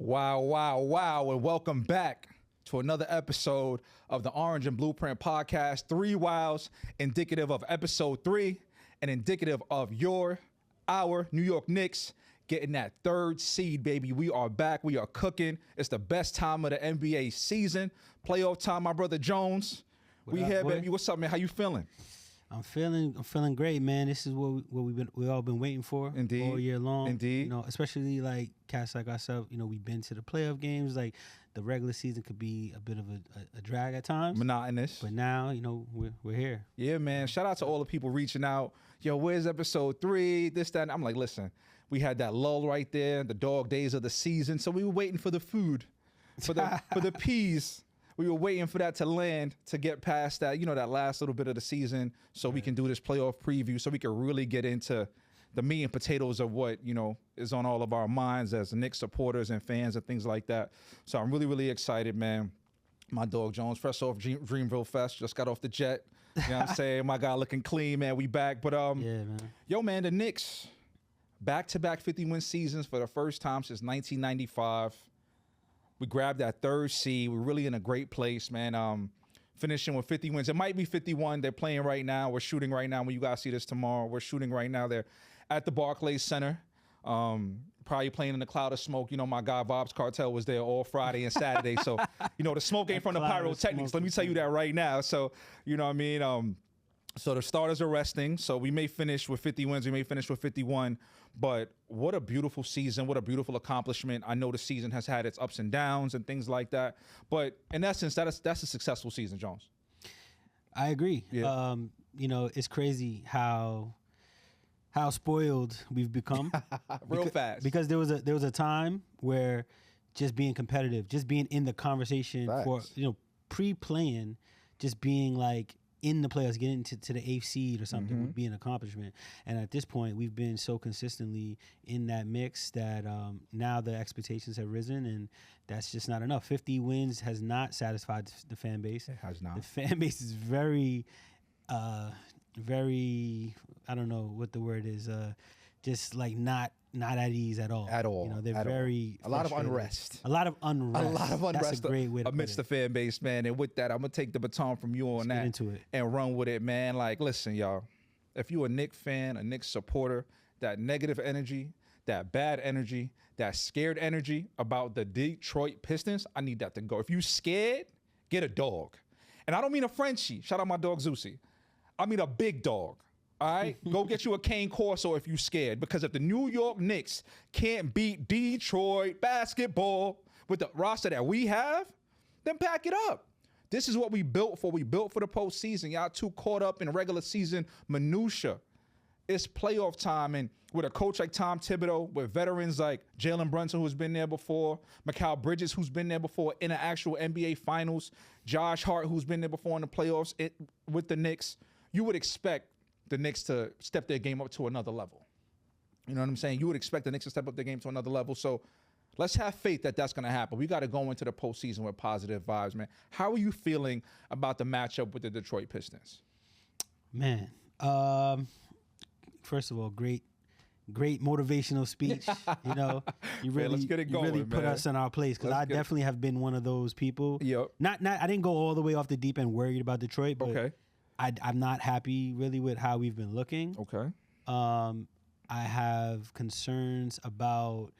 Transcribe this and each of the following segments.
Wow, wow, wow, and welcome back to another episode of the Orange and Blueprint Podcast. 3 wows, indicative of episode 3 and indicative of our New York Knicks getting that third seed, baby. We are back. We are cooking. It's the best time of the NBA season. Playoff time, my brother Jones. We here, baby. What's up, man? How you feeling? I'm feeling great, man. This is what we all been waiting for. Indeed. All year long. Indeed. You know, especially like cats like ourselves, you know, we've been to the playoff games. Like the regular season could be a bit of a drag at times. Monotonous. But now, you know, we're here. Yeah, man. Shout out to all the people reaching out. Yo, where's episode 3? This, that. And I'm like, listen, we had that lull right there, the dog days of the season. So we were waiting for the food, for the peas. We were waiting for that to land to get past that, you know, that last little bit of the season so we can do this playoff preview so we can really get into the meat and potatoes of what, you know, is on all of our minds as Knicks supporters and fans and things like that. So I'm really, really excited, man. My dog Jones, fresh off Dreamville Fest, just got off the jet. You know what I'm saying? My guy looking clean, man. We back. But, yeah, man. Yo, man, the Knicks, back-to-back 50-win seasons for the first time since 1995. We grabbed that third seed. We're really in a great place, man. Finishing with 50 wins. It might be 51. They're playing right now. We're shooting right now. When you guys see this tomorrow, we're shooting right now. They're at the Barclays Center. Probably playing in the cloud of smoke. You know, my guy Bob's Cartel was there all Friday and Saturday. So, you know, the smoke ain't from the pyrotechnics. Let me tell you that right now. So, you know what I mean? So the starters are resting. So we may finish with 50 wins. We may finish with 51. But what a beautiful season. What a beautiful accomplishment. I know the season has had its ups and downs and things like that. But in essence, that's a successful season, Jones. I agree. Yeah. You know, it's crazy how spoiled we've become. Fast. Because there was a time where just being competitive, just being in the conversation for, you know, pre-playing, just being like, in the playoffs, getting to the 8th seed or something would be an accomplishment. And at this point, we've been so consistently in that mix that now the expectations have risen, and that's just not enough. 50 wins has not satisfied the fan base. It has not. The fan base is very, very, I don't know what the word is, just like not at ease at all. At all. You know, they're very a lot of unrest. A lot of unrest. That's a great way to amidst put it. the fan base, man. And with that, I'm gonna take the baton from you on that into it. And run with it, man. Like, listen, y'all. If you a Knicks fan, a Knicks supporter, that negative energy, that bad energy, that scared energy about the Detroit Pistons, I need that to go. If you scared, get a dog. And I don't mean a Frenchie. Shout out my dog Zeusy. I mean a big dog. All right, go get you a cane Corso if you scared. Because if the New York Knicks can't beat Detroit basketball with the roster that we have, then pack it up. This is what we built for. We built for the postseason. Y'all too caught up in regular season minutia. It's playoff time, and with a coach like Tom Thibodeau, with veterans like Jalen Brunson, who's been there before, Mikal Bridges, who's been there before in the actual NBA Finals, Josh Hart, who's been there before in the playoffs with the Knicks, you would expect the Knicks to step their game up to another level. You know what I'm saying? You would expect the Knicks to step up their game to another level. So let's have faith that that's going to happen. We got to go into the postseason with positive vibes, man. How are you feeling about the matchup with the Detroit Pistons? Man, first of all, great motivational speech. You know, you really, let's get it going, you really put us in our place, because I definitely have been one of those people. Yep. Not. I didn't go all the way off the deep end worried about Detroit, but okay. I'm not happy really with how we've been looking. Okay. I have concerns about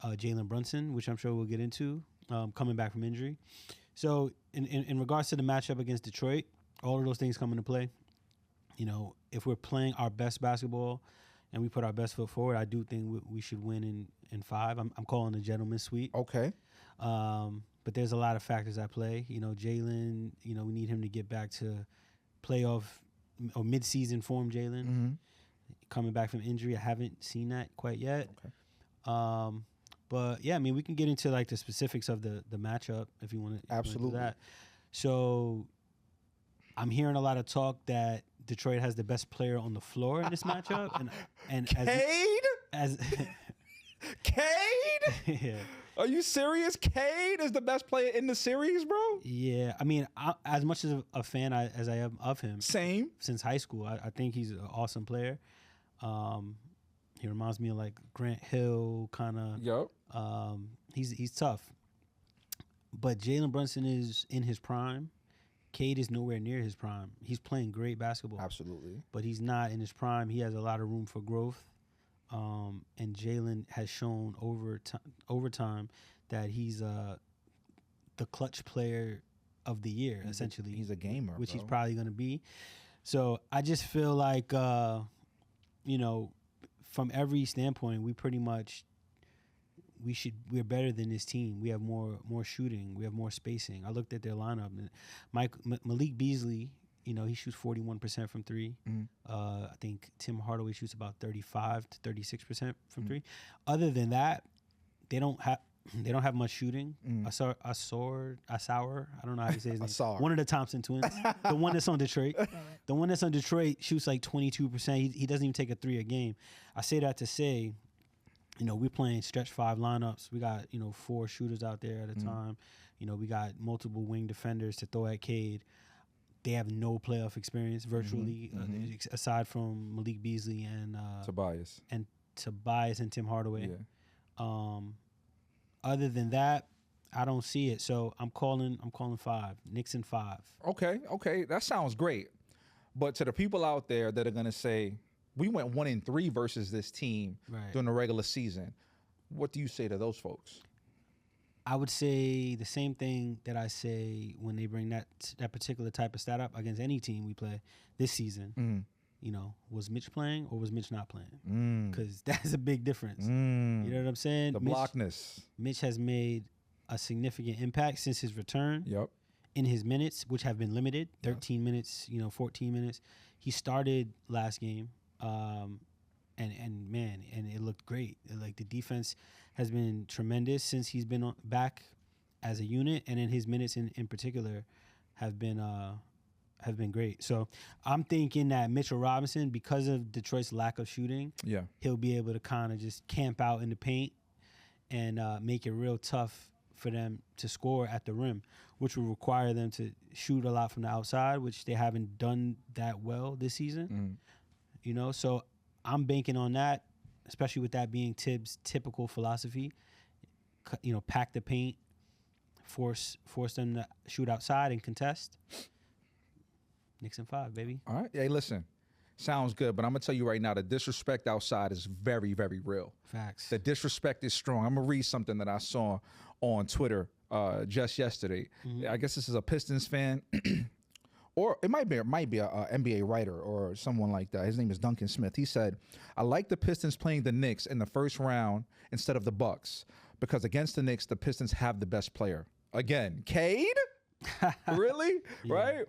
Jalen Brunson, which I'm sure we'll get into, coming back from injury. So in regards to the matchup against Detroit, all of those things come into play. You know, if we're playing our best basketball and we put our best foot forward, I do think we should win in 5. I'm calling a gentleman's sweep. Okay. But there's a lot of factors at play. You know, Jalen, you know, we need him to get back to playoff or mid-season form, Jalen. Coming back from injury, I haven't seen that quite yet. Okay. But yeah, I mean, we can get into like the specifics of the matchup if you want to. Absolutely. Do that. So I'm hearing a lot of talk that Detroit has the best player on the floor in this matchup, and Cade? as Cade? yeah. Are you serious? Cade is the best player in the series, bro? Yeah, I mean, as much as a fan as I am of him, Same. since high school, I think he's an awesome player. He reminds me of like Grant Hill, kind of. Yup. He's tough. But Jalen Brunson is in his prime. Cade is nowhere near his prime. He's playing great basketball. Absolutely. But he's not in his prime. He has a lot of room for growth. And Jalen has shown over time that he's the clutch player of the year, essentially. He's a gamer, which bro. He's probably going to be. So I just feel like, from every standpoint, we're better than this team. We have more shooting. We have more spacing. I looked at their lineup. And Malik Beasley, he shoots 41% from three. I think Tim Hardaway shoots about 35 to 36% from three. Other than that, they don't have much shooting. Asar, I don't know how to say his name. Asar. One of the Thompson twins. The one that's on Detroit. The one that's on Detroit shoots like 22%. He doesn't even take a three a game. I say that to say, we're playing stretch five lineups. We got, 4 shooters out there at a time. We got multiple wing defenders to throw at Cade. They have no playoff experience virtually, aside from Malik Beasley and Tobias and Tim Hardaway. Yeah. Other than that, I don't see it. So I'm calling 5. Knicks in 5. Okay, that sounds great. But to the people out there that are gonna say we went 1-3 versus this team during the regular season, what do you say to those folks? I would say the same thing that I say when they bring that particular type of stat up against any team we play this season. Was Mitch playing or was Mitch not playing? Because that's a big difference. You know what I'm saying? The blockness. Mitch has made a significant impact since his return. Yep. In his minutes, which have been limited, 13 minutes, 14 minutes. He started last game, and it looked great. Like, the defense has been tremendous since he's been back as a unit, and then his minutes in particular have been great. So I'm thinking that Mitchell Robinson, because of Detroit's lack of shooting, he'll be able to kind of just camp out in the paint and make it real tough for them to score at the rim, which will require them to shoot a lot from the outside, which they haven't done that well this season. So I'm banking on that, especially with that being Thibs' typical philosophy. Pack the paint, force them to shoot outside and contest. Knicks in 5, baby. All right. Hey, listen, sounds good, but I'm gonna tell you right now, the disrespect outside is very, very real. Facts. The disrespect is strong. I'm gonna read something that I saw on Twitter just yesterday. I guess this is a Pistons fan. Or it might be a NBA writer or someone like that. His name is Duncan Smith. He said, "I like the Pistons playing the Knicks in the first round instead of the Bucks because against the Knicks, the Pistons have the best player." Again, Cade? Really? Right?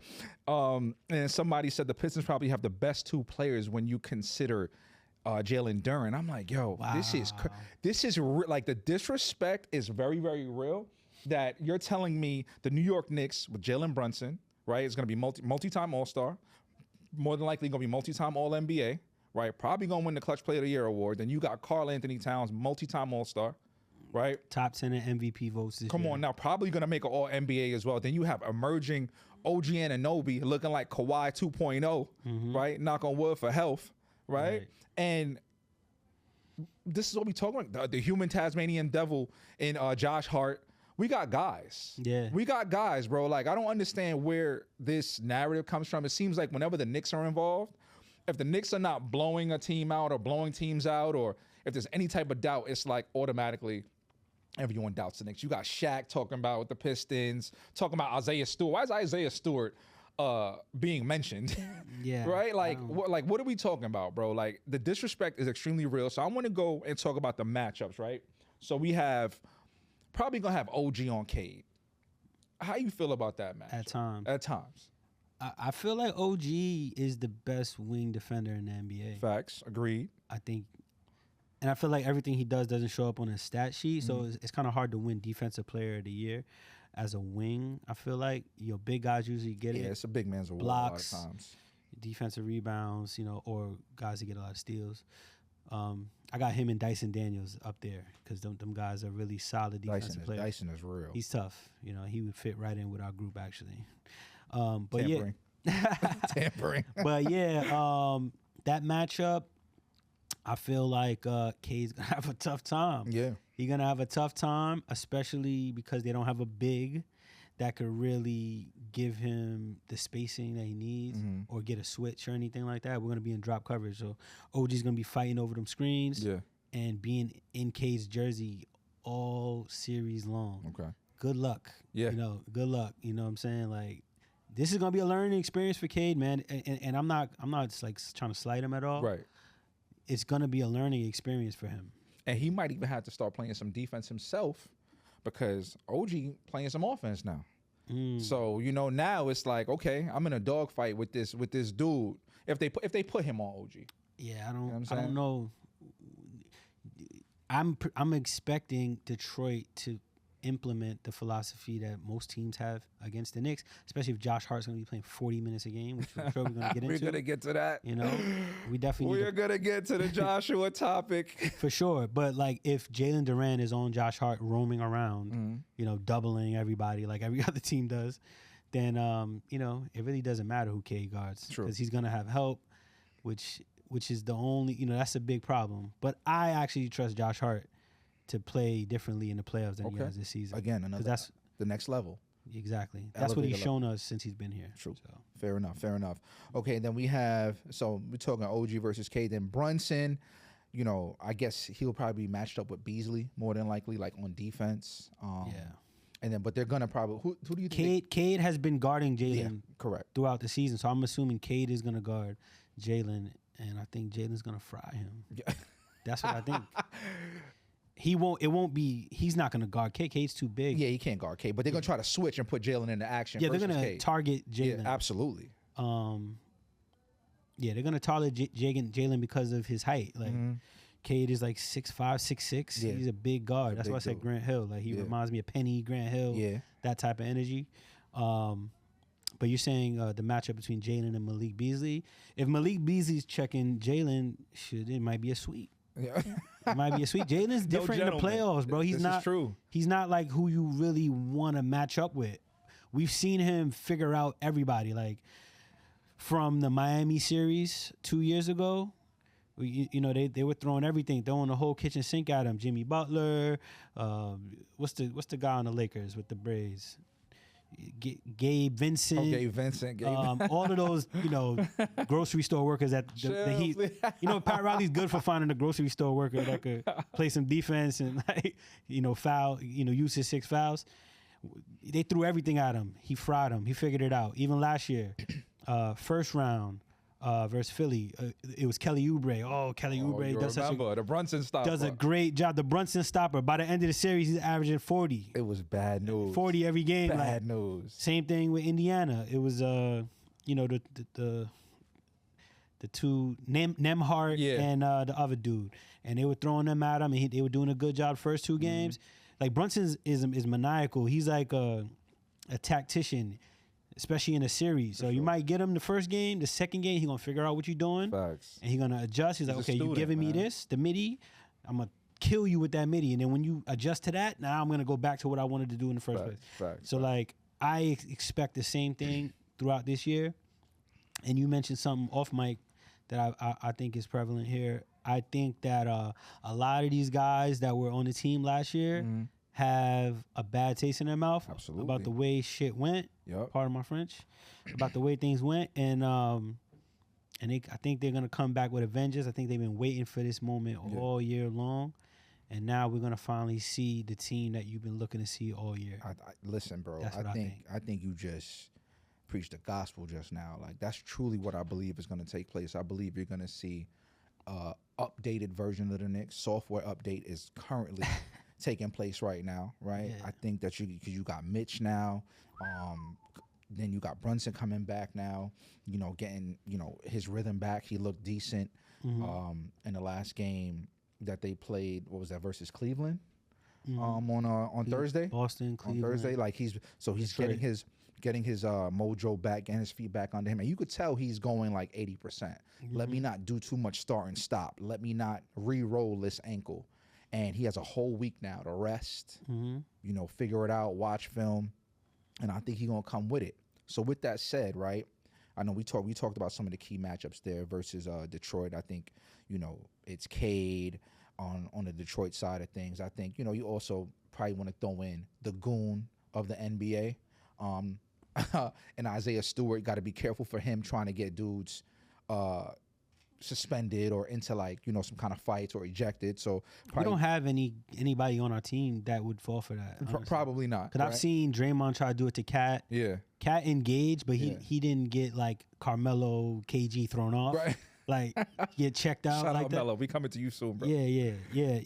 And somebody said the Pistons probably have the best 2 players when you consider Jalen Duren. I'm like, yo, wow. this is like the disrespect is very, very real. That you're telling me the New York Knicks with Jalen Brunson, right, is going to be multi-time All-Star, more than likely going to be multi-time All-NBA, right? Probably going to win the Clutch Player of the Year award. Then you got Karl Anthony Towns, multi-time All-Star, right? Top 10 in MVP votes this year. Come on now, probably going to make an All-NBA as well. Then you have emerging OG Anunoby looking like Kawhi 2.0, right? Knock on wood for health, right? And this is what we talking about, the human Tasmanian devil in Josh Hart. We got guys. Yeah. We got guys, bro. Like, I don't understand where this narrative comes from. It seems like whenever the Knicks are involved, if the Knicks are not blowing a team out or blowing teams out, or if there's any type of doubt, it's like automatically everyone doubts the Knicks. You got Shaq talking about with the Pistons, talking about Isaiah Stewart. Why is Isaiah Stewart being mentioned? Yeah. Right? Like, what are we talking about, bro? Like, the disrespect is extremely real. So I want to go and talk about the matchups, right? So we have... probably gonna have OG on Cade. How you feel about that match? At times. At times. I feel like OG is the best wing defender in the NBA. Facts. Agreed. I think, and I feel like everything he does doesn't show up on his stat sheet, so it's kind of hard to win Defensive Player of the Year as a wing. I feel like big guys usually get it. Yeah, it's a big man's award blocks, a lot of times. Defensive rebounds, or guys that get a lot of steals. I got him and Dyson Daniels up there because them guys are really solid defensive players. Dyson is real. He's tough. He would fit right in with our group actually. But Tampering. yeah, Tampering. But yeah, that matchup, I feel like K's gonna have a tough time. Yeah. He's gonna have a tough time, especially because they don't have a big that could really give him the spacing that he needs or get a switch or anything like that. We're gonna be in drop coverage, so OG's gonna be fighting over them screens and being in K's jersey all series long. Okay. Good luck. Yeah. Good luck. You know what I'm saying? Like, this is gonna be a learning experience for Cade, man. And I'm not just like trying to slight him at all. Right. It's gonna be a learning experience for him. And he might even have to start playing some defense himself because OG playing some offense now. So, now it's like, okay, I'm in a dogfight with this dude. If they put him on OG. Yeah, I don't know. I'm expecting Detroit to implement the philosophy that most teams have against the Knicks, especially if Josh Hart's going to be playing 40 minutes a game, which I'm sure we're going to get into. We're going to get to that. We definitely We're going to get to the Joshua topic. For sure. But, like, if Jalen Duren is on Josh Hart roaming around, doubling everybody like every other team does, then, it really doesn't matter who K guards. Because he's going to have help, which is the only, that's a big problem. But I actually trust Josh Hart to play differently in the playoffs than he has this season. Again, that's the next level. Exactly. That's what he's shown us since he's been here. True. So. Fair enough. Okay, then we have, so we're talking OG versus K. Then Brunson, I guess he'll probably be matched up with Beasley more than likely, like on defense. And then, but they're going to probably, who do you think? Cade has been guarding Jalen correct. throughout the season. So I'm assuming Cade is going to guard Jalen, and I think Jalen's going to fry him. Yeah. That's what I think. He's not going to guard Cade. Cade's too big. Yeah, he can't guard Cade, but they're going to try to switch and put Jalen into action. Yeah, they're going to target Jalen. Yeah, absolutely. They're going to target Jalen because of his height. Like, Cade is like 6'5", 6'6". Yeah. He's a big guard. That's why I said Grant Hill. Like, he reminds me of Penny, Grant Hill, that type of energy. But you're saying the matchup between Jalen and Malik Beasley. If Malik Beasley's checking Jalen, it might be a sweep. Yeah. It might be a sweep. Jalen's different in the playoffs, bro. This is true. He's not like who you really want to match up with. We've seen him figure out everybody. Like, from the Miami series 2 years ago, they were throwing everything, throwing the whole kitchen sink at him. Jimmy Butler, what's the guy on the Lakers with the braids? Gabe Vincent. Oh, Gabe Vincent. All of those, grocery store workers at the Heat. Pat Riley's good for finding a grocery store worker that could play some defense and foul, use his 6 fouls. They threw everything at him. He fried him. He figured it out. Even last year, first round versus Philly, it was Kelly Oubre. Oh, Kelly Oubre does the Brunson stopper. Does a great job. The Brunson stopper. By the end of the series, he's averaging 40. It was bad news. 40 every game. Bad news. Same thing with Indiana. It was the two Nemhart and the other dude, and they were throwing them at him, and they were doing a good job first 2 games. Like, Brunson is maniacal. He's like a tactician, especially in a series. So you might get him the first game, the second game, he's going to figure out what you're doing. Facts. And he's going to adjust. He's like, okay, you're giving me this, the midi, I'm going to kill you with that midi. And then when you adjust to that, now I'm going to go back to what I wanted to do in the first place. Facts. So, like, I expect the same thing throughout this year. And you mentioned something off mic that I think is prevalent here. I think that a lot of these guys that were on the team last year have a bad taste in their mouth about the way shit went. Yep. Pardon my French. About the way things went, and I think they're gonna come back with a vengeance. I think they've been waiting for this moment all year long, and now we're gonna finally see the team that you've been looking to see all year. Listen, bro. I think you just preached the gospel just now. Like, that's truly what I believe is gonna take place. I believe you're gonna see updated version of the Knicks. Software update is currently taking place right now, right? Yeah. I think that because you got Mitch now, then you got Brunson coming back now, getting, his rhythm back. He looked decent in the last game that they played. What was that, versus Cleveland? On Thursday? Boston, Cleveland. On Thursday, like he's getting his mojo back, getting his feet back under him. And you could tell he's going like 80%. Let me not do too much start and stop. Let me not re-roll this ankle. And he has a whole week now to rest, figure it out, watch film. And I think he's going to come with it. So with that said, right, I know we talked about some of the key matchups there versus Detroit. I think, it's Cade on the Detroit side of things. I think, you also probably want to throw in the goon of the NBA. And Isaiah Stewart, got to be careful for him trying to get dudes suspended or into some kind of fights or ejected. So we don't have anybody on our team that would fall for that. Probably not. Because I've seen Draymond try to do it to Cat. Yeah. Cat engaged, but he didn't get like Carmelo, KG thrown off. Right. Like get checked out. Shout like out that. Melo. We coming to you soon, bro. Yeah.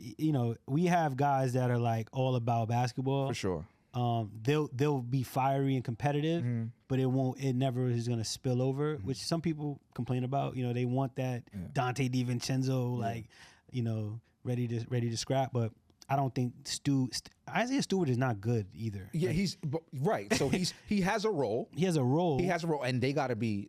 We have guys that are like all about basketball. For sure. They'll be fiery and competitive, but it never is going to spill over, which some people complain about. They want that Dante DiVincenzo, ready to scrap, but I don't think Isaiah Stewart is not good either. Yeah, he's right. So he has a role. He has a role, and they gotta be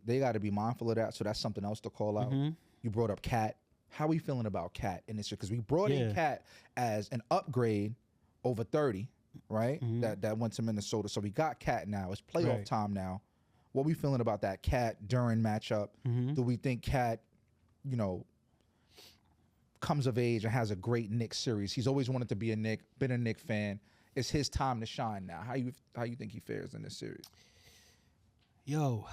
mindful of that. So that's something else to call out. You brought up Cat. How are we feeling about Cat in this year? Because we brought in Cat as an upgrade over 30. Right, that went to Minnesota. So we got Cat now. It's playoff time now. What we feeling about that Cat during matchup? Do we think Cat, comes of age and has a great Knicks series? He's always wanted to be a Knick, been a Knick fan. It's his time to shine now. How you think he fares in this series? Yo,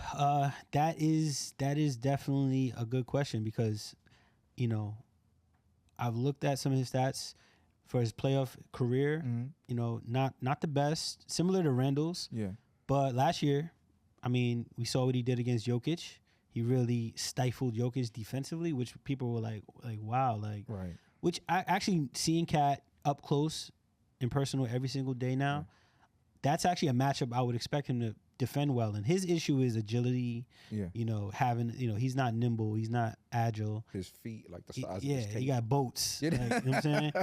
that is definitely a good question because, I've looked at some of his stats for his playoff career, not the best, similar to Randall's. Yeah. But last year, we saw what he did against Jokic. He really stifled Jokic defensively, which people were like, wow, right. Which I actually seeing Cat up close and personal every single day now. That's actually a matchup I would expect him to defend well. And his issue is agility. Yeah. He's not nimble. He's not agile. His feet, like the size of his tape. He got boats. You know what I'm saying?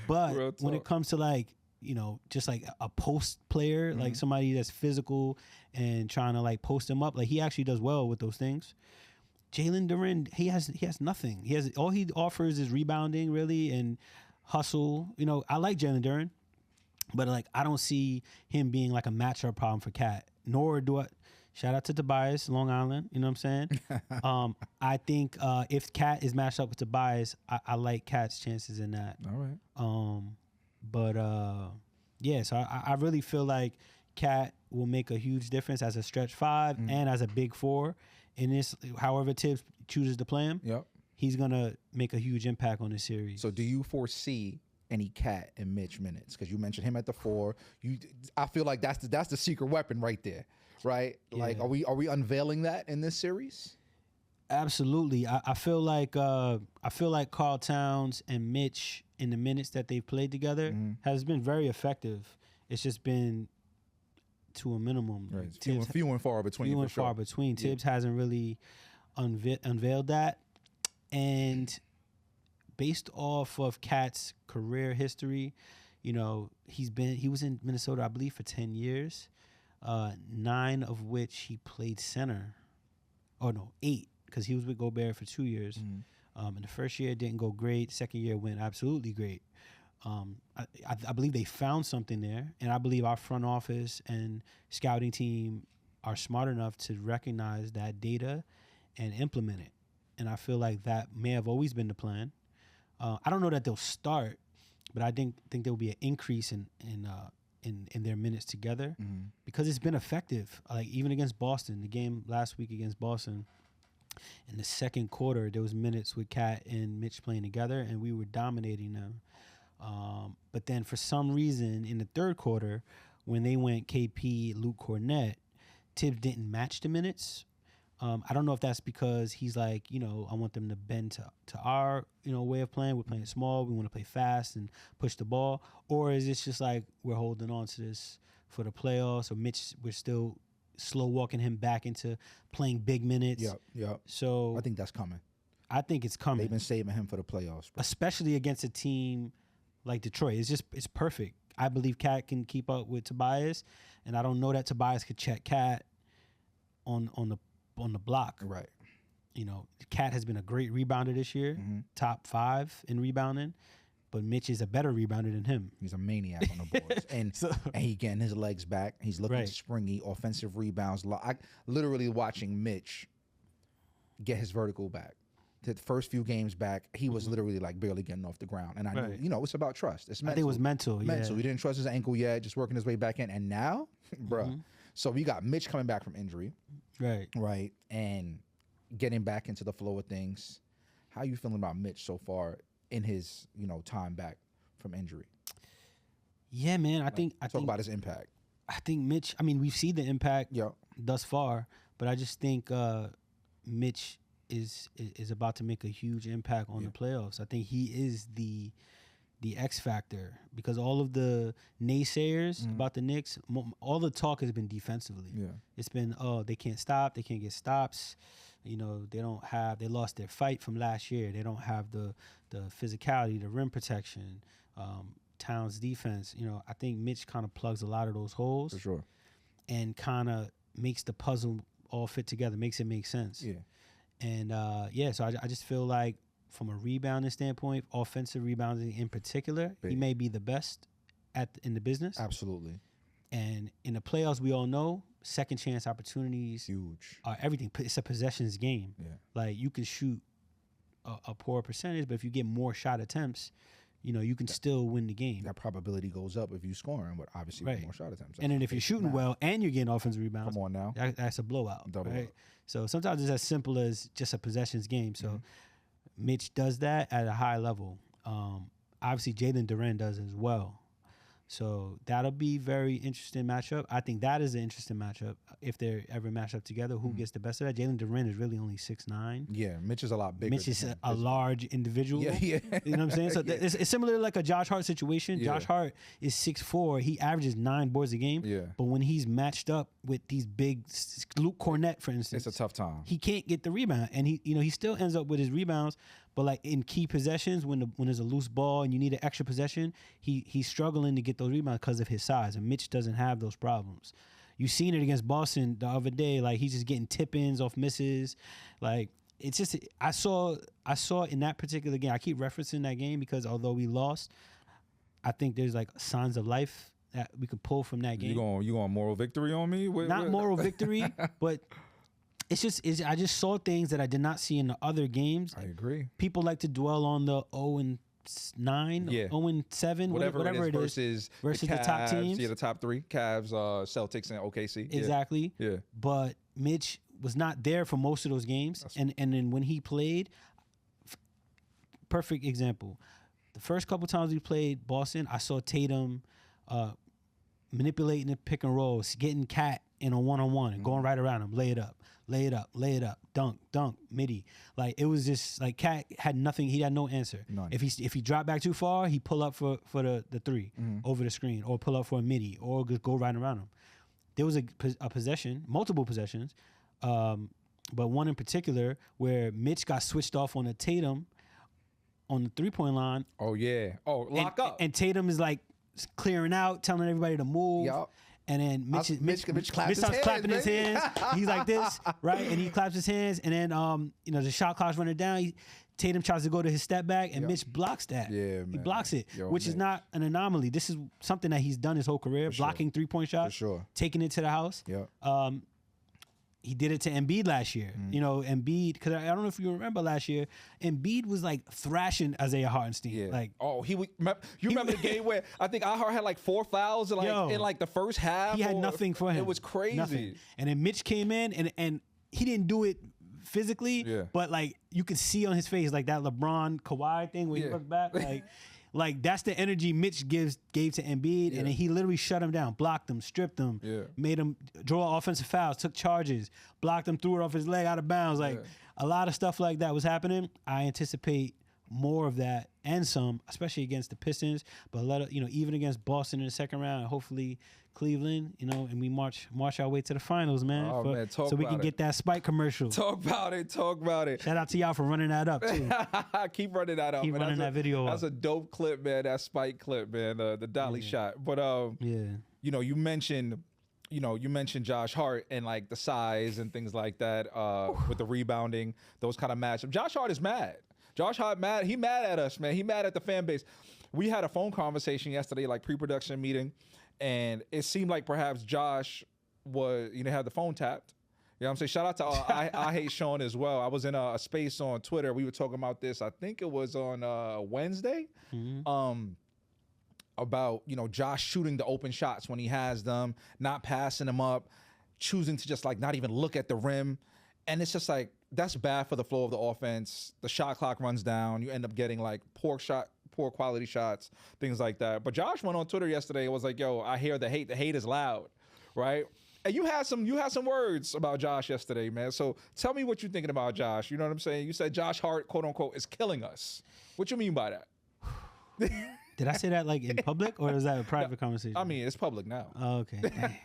But when it comes to just like a post player, like somebody that's physical and trying to like post him up, he actually does well with those things. Jalen Duren, he has nothing. All he offers is rebounding really and hustle. I like Jalen Duren. But I don't see him being like a matchup problem for Cat. Nor do I. Shout out to Tobias, Long Island. You know what I'm saying? I think if Cat is matched up with Tobias, I like Cat's chances in that. All right. So I really feel like Cat will make a huge difference as a stretch 5 and as a big 4 in this. However Thibs chooses to play him, he's gonna make a huge impact on this series. So do you foresee any Cat and Mitch minutes? Because you mentioned him at the 4. I feel like that's the secret weapon right there, right? Yeah. Are we unveiling that in this series? Absolutely. I feel like Karl Towns and Mitch in the minutes that they've played together has been very effective. It's just been to a minimum. Right. Few and far between. Few and far between. Thibs hasn't really unveiled that, and based off of Cat's career history, he was in Minnesota, I believe, for 10 years, 9 of which he played center. Oh no, 8, because he was with Gobert for 2 years. And the first year didn't go great. Second year went absolutely great. I believe they found something there, and I believe our front office and scouting team are smart enough to recognize that data and implement it. And I feel like that may have always been the plan. I don't know that they'll start, but I think there'll be an increase in their minutes together because it's been effective. Like even against Boston, the game last week against Boston, in the second quarter, there was minutes with Cat and Mitch playing together, and we were dominating them. But then for some reason, in the third quarter, when they went KP, Luke Cornett, Thibs didn't match the minutes. I don't know if that's because he's like, I want them to bend to our, way of playing. We're playing small. We want to play fast and push the ball. Or is it just like we're holding on to this for the playoffs? Or Mitch, we're still slow walking him back into playing big minutes. Yep. So I think that's coming. I think it's coming. They've been saving him for the playoffs, bro. Especially against a team like Detroit. It's perfect. I believe Cat can keep up with Tobias, and I don't know that Tobias could check Cat on the block. Right. Cat has been a great rebounder this year, top 5 in rebounding, but Mitch is a better rebounder than him. He's a maniac on the boards. And he getting his legs back. He's looking springy, offensive rebounds. I literally watching Mitch get his vertical back. The first few games back, he was literally like barely getting off the ground. And I knew, you know, it's about trust. It's mental. I think it was mental. Mental. He didn't trust his ankle yet, just working his way back in. And now, bruh. So we got Mitch coming back from injury. Right. And getting back into the flow of things. How you feeling about Mitch so far in his, you know, time back from injury? Yeah, man. I think about his impact. I think Mitch, I mean, we've seen the impact thus far, but I just think Mitch is about to make a huge impact on the playoffs. I think he is the X factor, because all of the naysayers about the Knicks, all the talk has been defensively. It's been, oh, they can't stop, they can't get stops. You know, they lost their fight from last year. They don't have the physicality, the rim protection, Towns' defense. You know, I think Mitch kind of plugs a lot of those holes. For sure. And kind of makes the puzzle all fit together, makes it make sense. And, so I just feel like from a rebounding standpoint, offensive rebounding in particular, he may be the best in the business. Absolutely. And in the playoffs, we all know, second chance opportunities huge are everything. It's a possessions game. Like, you can shoot a poor percentage, but if you get more shot attempts, you know, you can still win the game. That probability goes up if you're scoring, but obviously with more shot attempts. And then if you're shooting well and you're getting offensive rebounds, come on now, that's a blowout. Double right? up. So sometimes it's as simple as just a possessions game. So Mitch does that at a high level. Obviously, Jalen Duren does as well. So that'll be very interesting matchup. I think that is an interesting matchup if they're ever match up together. Who gets the best of that? Jalen Duren is really only 6'9". Yeah, Mitch is a lot bigger. Mitch is a large individual. Yeah. You know what I'm saying? So it's similar to like a Josh Hart situation. Josh Hart is 6'4". He averages 9 boards a game. But when he's matched up with these big Luke Cornett, for instance, it's a tough time. He can't get the rebound, and he still ends up with his rebounds. But like in key possessions, when there's a loose ball and you need an extra possession, he's struggling to get those rebounds because of his size. And Mitch doesn't have those problems. You seen it against Boston the other day. Like, he's just getting tip-ins off misses. Like, it's just, I saw in that particular game. I keep referencing that game because although we lost, I think there's like signs of life that we could pull from that game. You going moral victory on me? Not moral victory, but I just saw things that I did not see in the other games. I agree. People like to dwell on the 0-9, 0-7, whatever it is versus the top teams. Yeah, the top three: Cavs, Celtics, and OKC. Exactly. Yeah. But Mitch was not there for most of those games, and then when he played, perfect example. The first couple times we played Boston, I saw Tatum manipulating the pick and rolls, getting Cat in a one-on-one and going right around him, lay it up, dunk, midi. Like, it was just like Cat had nothing. He had no answer. None. If he dropped back too far, he pull up for the three over the screen, or pull up for a midi, or just go right around him. There was a possession, multiple possessions, but one in particular where Mitch got switched off on a Tatum on the 3-point line. Oh yeah. Oh, lock up. And Tatum is like clearing out, telling everybody to move. Yup. And then Mitch starts clapping his hands. He's like this, right? And he claps his hands. And then, the shot clock's running down. Tatum tries to go to his step back, and Mitch blocks that. Yeah, man. He blocks it, which is not an anomaly. This is something that he's done his whole career, blocking 3-point shots, taking it to the house. Yeah. He did it to Embiid last year. You know, Embiid, because I don't know if you remember last year, Embiid was like thrashing Isaiah Hartenstein. Yeah. Like, you remember the game where I think Hart had like 4 fouls in like the first half? He had nothing for him. It was crazy. Nothing. And then Mitch came in and he didn't do it physically, but like you could see on his face like that LeBron Kawhi thing where he looked back, like that's the energy Mitch gave to Embiid, and then he literally shut him down, blocked him, stripped him, made him draw offensive fouls, took charges, blocked him, threw it off his leg out of bounds. Like a lot of stuff like that was happening. I anticipate more of that and some, especially against the Pistons, but even against Boston in the second round, and hopefully Cleveland, and we march our way to the finals, man. Man, so we can get that Spike commercial. Talk about it. Shout out to y'all for running that up too. Keep running that up. Keep running that video up. That's a dope clip, man. That Spike clip, man. The dolly shot. But you mentioned Josh Hart and like the size and things like that with the rebounding, those kind of matchups. Josh Hart is mad. Josh Hart mad. He mad at us, man. He mad at the fan base. We had a phone conversation yesterday, like pre-production meeting, and it seemed like perhaps Josh had the phone tapped, You know what I'm saying? Shout out to I Hate Sean as well. I was in a space on Twitter. We were talking about this. I think it was on Wednesday. About, you know, Josh shooting the open shots when he has them, not passing them up, choosing to just like not even look at the rim. And it's just like, that's bad for the flow of the offense. The shot clock runs down. You end up getting like poor quality shots, things like that. But Josh went on Twitter yesterday and was like, yo, I hear the hate. The hate is loud, right? And you had some words about Josh yesterday, man. So tell me what you're thinking about Josh. You know what I'm saying? You said Josh Hart, quote unquote, is killing us. What you mean by that? Did I say that like in public or is that a private conversation? I mean, it's public now. Oh, okay. Dang.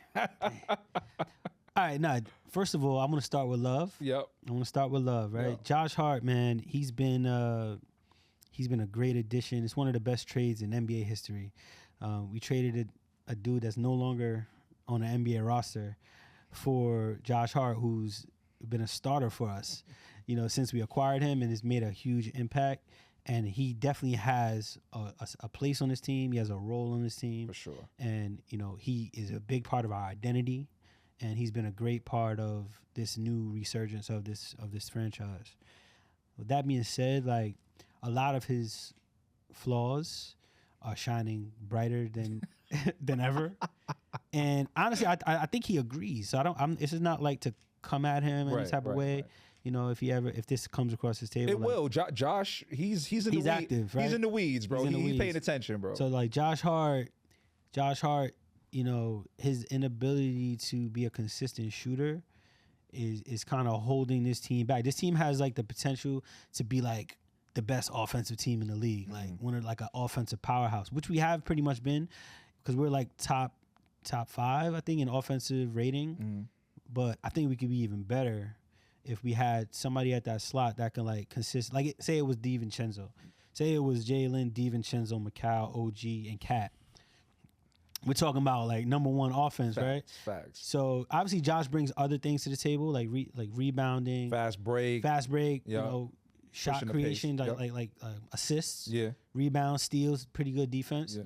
All right, now, first of all, I'm going to start with love. Yep. I'm going to start with love, right? Yep. Josh Hart, man, he's been a great addition. It's one of the best trades in NBA history. We traded a dude that's no longer on the NBA roster for Josh Hart, who's been a starter for us, you know, since we acquired him, and has made a huge impact. And he definitely has a place on this team. He has a role on this team. For sure. And, you know, he is a big part of our identity. And he's been a great part of this new resurgence of this franchise. With that being said, like, a lot of his flaws are shining brighter than ever. And honestly, I think he agrees. So this is not like to come at him in any type of way. Right. You know, if this comes across his table, it will. Josh, he's in the weeds. Active, right? He's in the weeds, bro. He's paying attention, bro. So like Josh Hart, you know, his inability to be a consistent shooter is kind of holding this team back. This team has like the potential to be like the best offensive team in the league, like one of like an offensive powerhouse, which we have pretty much been, because we're like top 5, I think, in offensive rating. But I think we could be even better if we had somebody at that slot that can like consist. Like say it was DiVincenzo, say it was Jalen, DiVincenzo, Mikal, OG, and Cat. We're talking about like number one offense, right? Facts. So obviously Josh brings other things to the table, like rebounding, fast break, you know, shot creation, like assists, rebounds, steals, pretty good defense.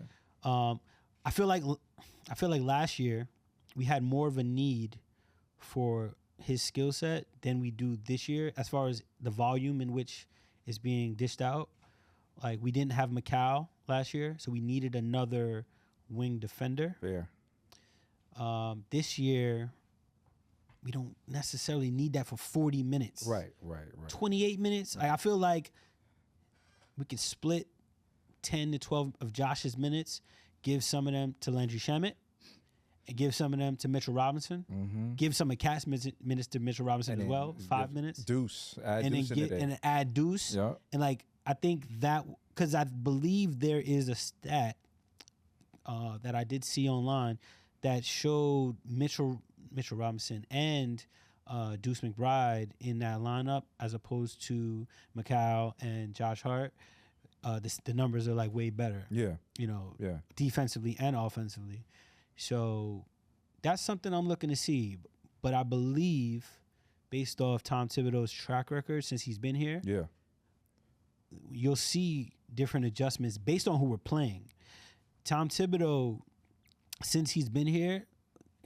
I feel like last year we had more of a need for his skill set than we do this year as far as the volume in which is being dished out. Like we didn't have Mikal last year, so we needed another wing defender. Fair. This year, we don't necessarily need that for 40 minutes. Right. 28 minutes. I feel like we could split 10 to 12 of Josh's minutes, give some of them to Landry Shamet, and give some of them to Mitchell Robinson. Give some of Cat's minutes to Mitchell Robinson as well, 5 minutes. Deuce. And add Deuce. Yeah. And like I think that, because I believe there is a stat that I did see online that showed Mitchell Robinson and Deuce McBride in that lineup as opposed to Mikal and Josh Hart. The numbers are like way better. Yeah. You know, defensively and offensively. So that's something I'm looking to see. But I believe, based off Tom Thibodeau's track record since he's been here, you'll see different adjustments based on who we're playing. Tom Thibodeau, since he's been here,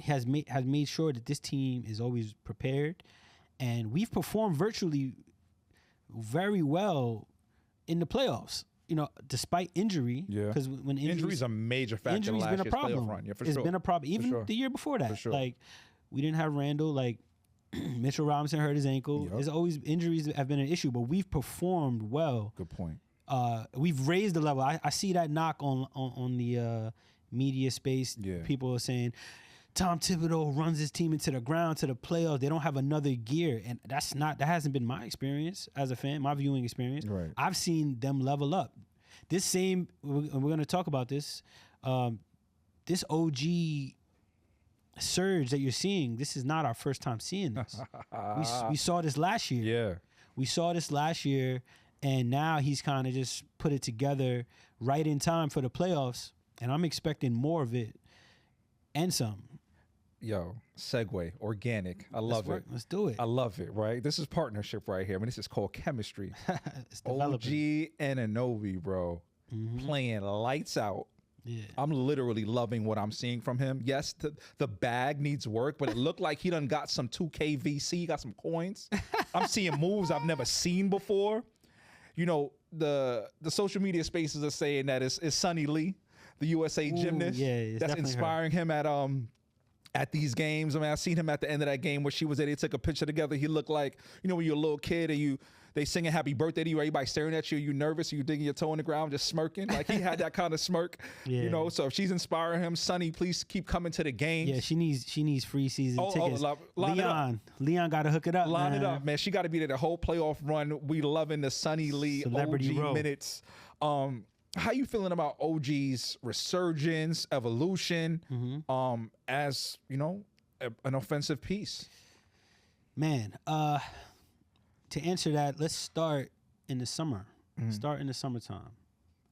has made sure that this team is always prepared, and we've performed virtually very well in the playoffs. You know, despite injury, because when injury's a major factor. Injury's been a problem. It's been a problem. Even the year before that, like we didn't have Randall. Like Mitchell Robinson hurt his ankle. There's always injuries have been an issue, but we've performed well. Good point. We've raised the level. I see that knock on the media space. People are saying Tom Thibodeau runs his team into the ground to the playoffs. They don't have another gear, and that hasn't been my experience as a fan, my viewing experience. Right. I've seen them level up. We're going to talk about this. This OG surge that you're seeing, this is not our first time seeing this. we saw this last year. Yeah. We saw this last year, and now he's kind of just put it together right in time for the playoffs, and I'm expecting more of it and some. Yo, segue, organic. I love it. Let's do it. I love it, right? This is partnership right here. I mean, this is called chemistry. It's OG Anunoby, bro. Playing lights out. Yeah. I'm literally loving what I'm seeing from him. Yes, the bag needs work, but it looked like he done got some 2K VC, got some coins. I'm seeing moves I've never seen before. You know, the social media spaces are saying that it's Sonny Lee, the USA gymnast, that's inspiring him at these games. I mean, I seen him at the end of that game where she was there. They took a picture together. He looked like, you know, when you're a little kid and they singing happy birthday to you, everybody staring at you, you nervous, you digging your toe in the ground, just smirking. Like he had that kind of smirk, you know. So if she's inspiring him, Sonny, please keep coming to the games. Yeah, she needs free season tickets. Leon got to hook it up. Line it up, man. She got to be there the whole playoff run. We loving the Sonny Lee Celebrity OG minutes. How you feeling about OG's resurgence, evolution, as, you know, an offensive piece? Man, to answer that, let's start in the summer. Start in the summertime.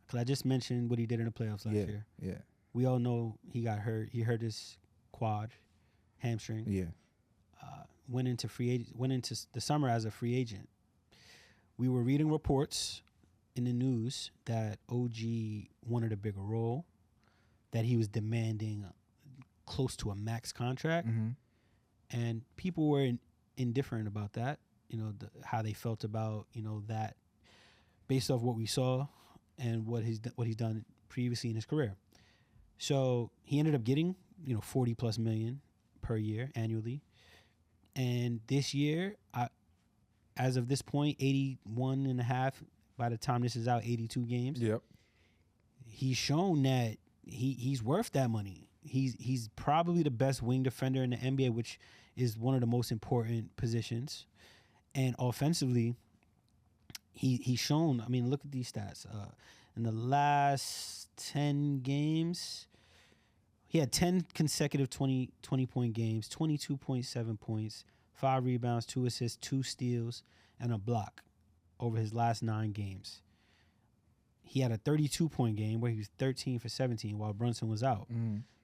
Because I just mentioned what he did in the playoffs last year. Yeah. We all know he got hurt. He hurt his quad, hamstring. Yeah. Went into the summer as a free agent. We were reading reports in the news that OG wanted a bigger role, that he was demanding close to a max contract, and people were indifferent about that. You know, how they felt about, you know, that based off what we saw and what he's done previously in his career. So he ended up getting, you know, $40+ million per year annually. And this year, as of this point, 81.5, by the time this is out, 82 games. Yep. He's shown that he's worth that money. He's probably the best wing defender in the NBA, which is one of the most important positions. And offensively, he's shown, I mean, look at these stats. In the last 10 games, he had 10 consecutive 20-point games, 22.7 points, 5 rebounds, 2 assists, 2 steals, and a block over his last 9 games. He had a 32-point game where he was 13 for 17 while Brunson was out.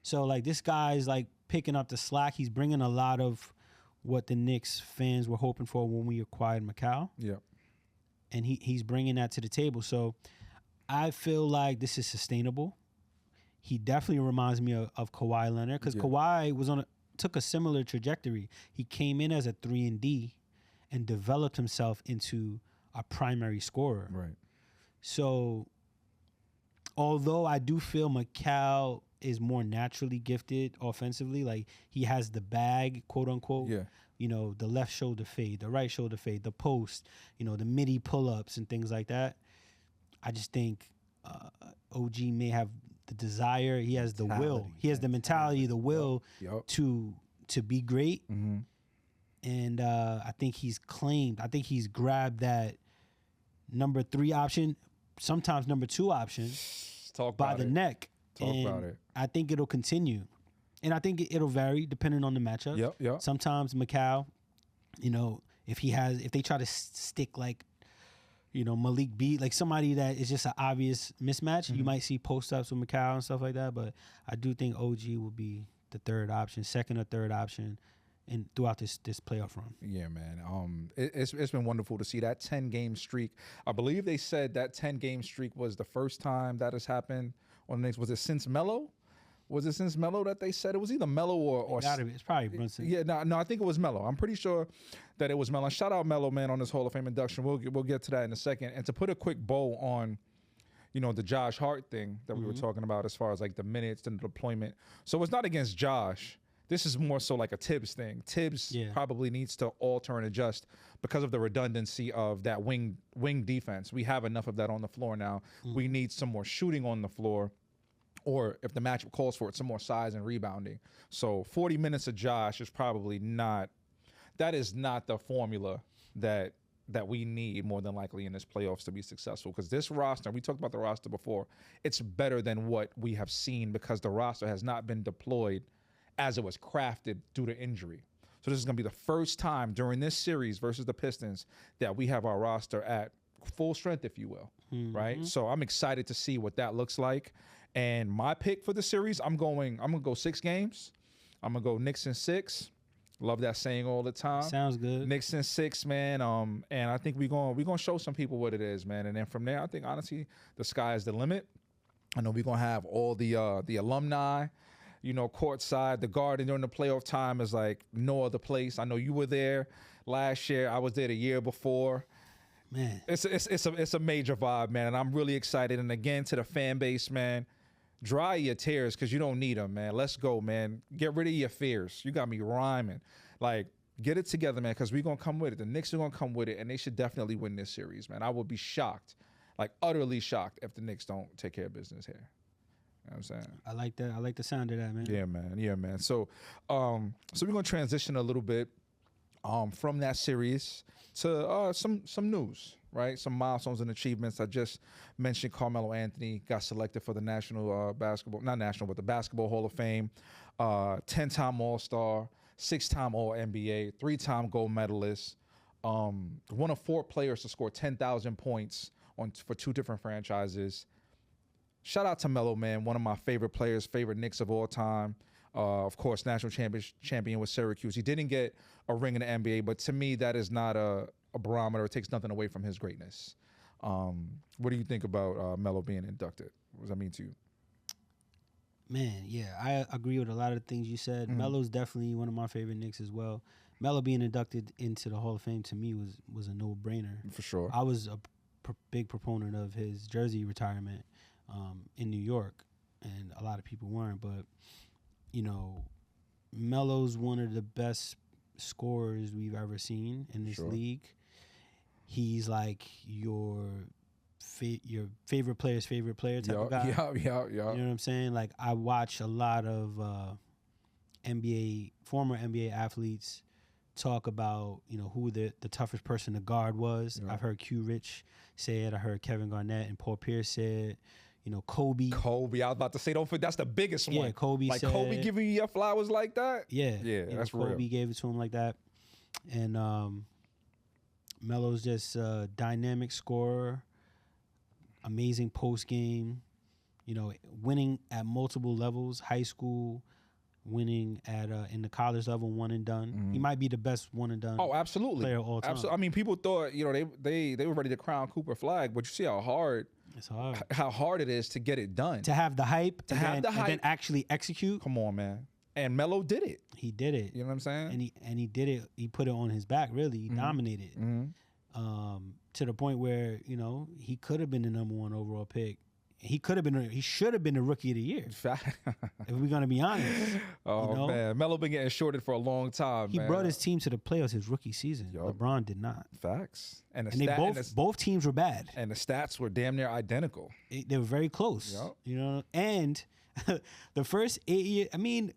So, like, this guy's, like, picking up the slack. He's bringing a lot of what the Knicks fans were hoping for when we acquired Macau. Yeah. And he's bringing that to the table. So I feel like this is sustainable. He definitely reminds me of Kawhi Leonard, because Kawhi took a similar trajectory. He came in as a 3-and-D and developed himself into a primary scorer. Right. So although I do feel Macau is more naturally gifted offensively, like he has the bag, quote unquote. Yeah. You know, the left shoulder fade, the right shoulder fade, the post, you know, the midi pull-ups and things like that. I just think OG may have the desire. He has the will. He has the mentality, the will to be great. And I think he's grabbed that number 3 option, sometimes number 2 option by the neck. Talk about it. I think it'll continue. And I think it'll vary depending on the matchup. Yep. Sometimes Macau, you know, if they try to stick like, you know, Malik Beat, like somebody that is just an obvious mismatch, you might see post-ups with Macau and stuff like that. But I do think OG will be the 3rd option, 2nd or 3rd option throughout this playoff run. Yeah, man. It's been wonderful to see that 10-game streak. I believe they said that 10-game streak was the first time that has happened on the Knicks. Was it since Melo? Was it since Melo that they said? It was either Melo or it's probably Brunson. Yeah, no, I think it was Melo. I'm pretty sure that it was Melo. Shout out Melo, man, on this Hall of Fame induction. We'll get to that in a second. And to put a quick bow on, you know, the Josh Hart thing that we were talking about as far as like the minutes and the deployment. So it's not against Josh. This is more so like a Thibs thing. Thibs probably needs to alter and adjust because of the redundancy of that wing defense. We have enough of that on the floor now. We need some more shooting on the floor, or if the matchup calls for it, some more size and rebounding. So 40 minutes of Josh is probably not – that is not the formula that we need more than likely in this playoffs to be successful, because this roster – we talked about the roster before – it's better than what we have seen because the roster has not been deployed as it was crafted due to injury. So this is going to be the first time during this series versus the Pistons that we have our roster at full strength, if you will, right? So I'm excited to see what that looks like. And my pick for the series, I'm going to go 6 games. I'm going to go Knicks in 6. Love that saying all the time. Sounds good. Knicks in 6, man. And I think we're going to show some people what it is, man. And then from there, I think honestly the sky is the limit. I know we're going to have all the alumni, courtside. The Garden during the playoff time is like no other place. I know you were there last year. I was there the year before. Man, it's a major vibe, man, and I'm really excited. And again, to the fan base, man, dry your tears because you don't need them, man. Let's go, man. Get rid of your fears. You got me rhyming. Like, get it together, man, because we're going to come with it. The Knicks are going to come with it, and they should definitely win this series, man. I would be shocked, like utterly shocked, if the Knicks don't take care of business here. You know what I'm saying? I like that. I like the sound of that, man. Yeah, man. So we're going to transition a little bit from that series to some news, right? Some milestones and achievements. I just mentioned Carmelo Anthony got selected for the the Basketball Hall of Fame, 10-time All-Star, 6-time All-NBA, 3-time gold medalist, one of 4 players to score 10,000 points for 2 different franchises. Shout out to Melo, man, one of my favorite players, favorite Knicks of all time. Of course, national champion with Syracuse. He didn't get a ring in the NBA, but to me, that is not a barometer. It takes nothing away from his greatness. What do you think about Melo being inducted? What does that mean to you? Man, yeah, I agree with a lot of the things you said. Melo's definitely one of my favorite Knicks as well. Melo being inducted into the Hall of Fame to me was a no-brainer. For sure. I was a big proponent of his jersey retirement in New York, and a lot of people weren't, but Melo's one of the best scorers we've ever seen in this league. He's like your favorite player's favorite player type of guy. Yeah. You know what I'm saying? Like, I watch a lot of former NBA athletes talk about, who the toughest person to guard was. Yeah. I've heard Q Rich say it. I heard Kevin Garnett and Paul Pierce say it. Kobe. I was about to say, don't forget, that's the biggest one. Yeah, Kobe said Kobe giving you your flowers like that? Yeah. That's Kobe real. gave it to him like that. And Melo's just a dynamic scorer, amazing post game, winning at multiple levels, high school, winning at in the college level, one and done. Mm-hmm. He might be the best one and done. Oh, absolutely. Player of all time. Absolutely. I mean, people thought they were ready to crown Cooper Flag, but you see how hard it is to get it done, to have the hype, and then actually execute. Come on, man. And Melo did it. He did it. You know what I'm saying? And he did it. He put it on his back. Really, he dominated. Mm-hmm. To the point where he could have been the number 1 overall pick. He should have been the rookie of the year. If we're gonna be honest. Man, Melo been getting shorted for a long time. He brought his team to the playoffs his rookie season. LeBron did not. Facts. And both teams were bad. And the stats were damn near identical. They were very close. Yep. And the first 8 years, I mean,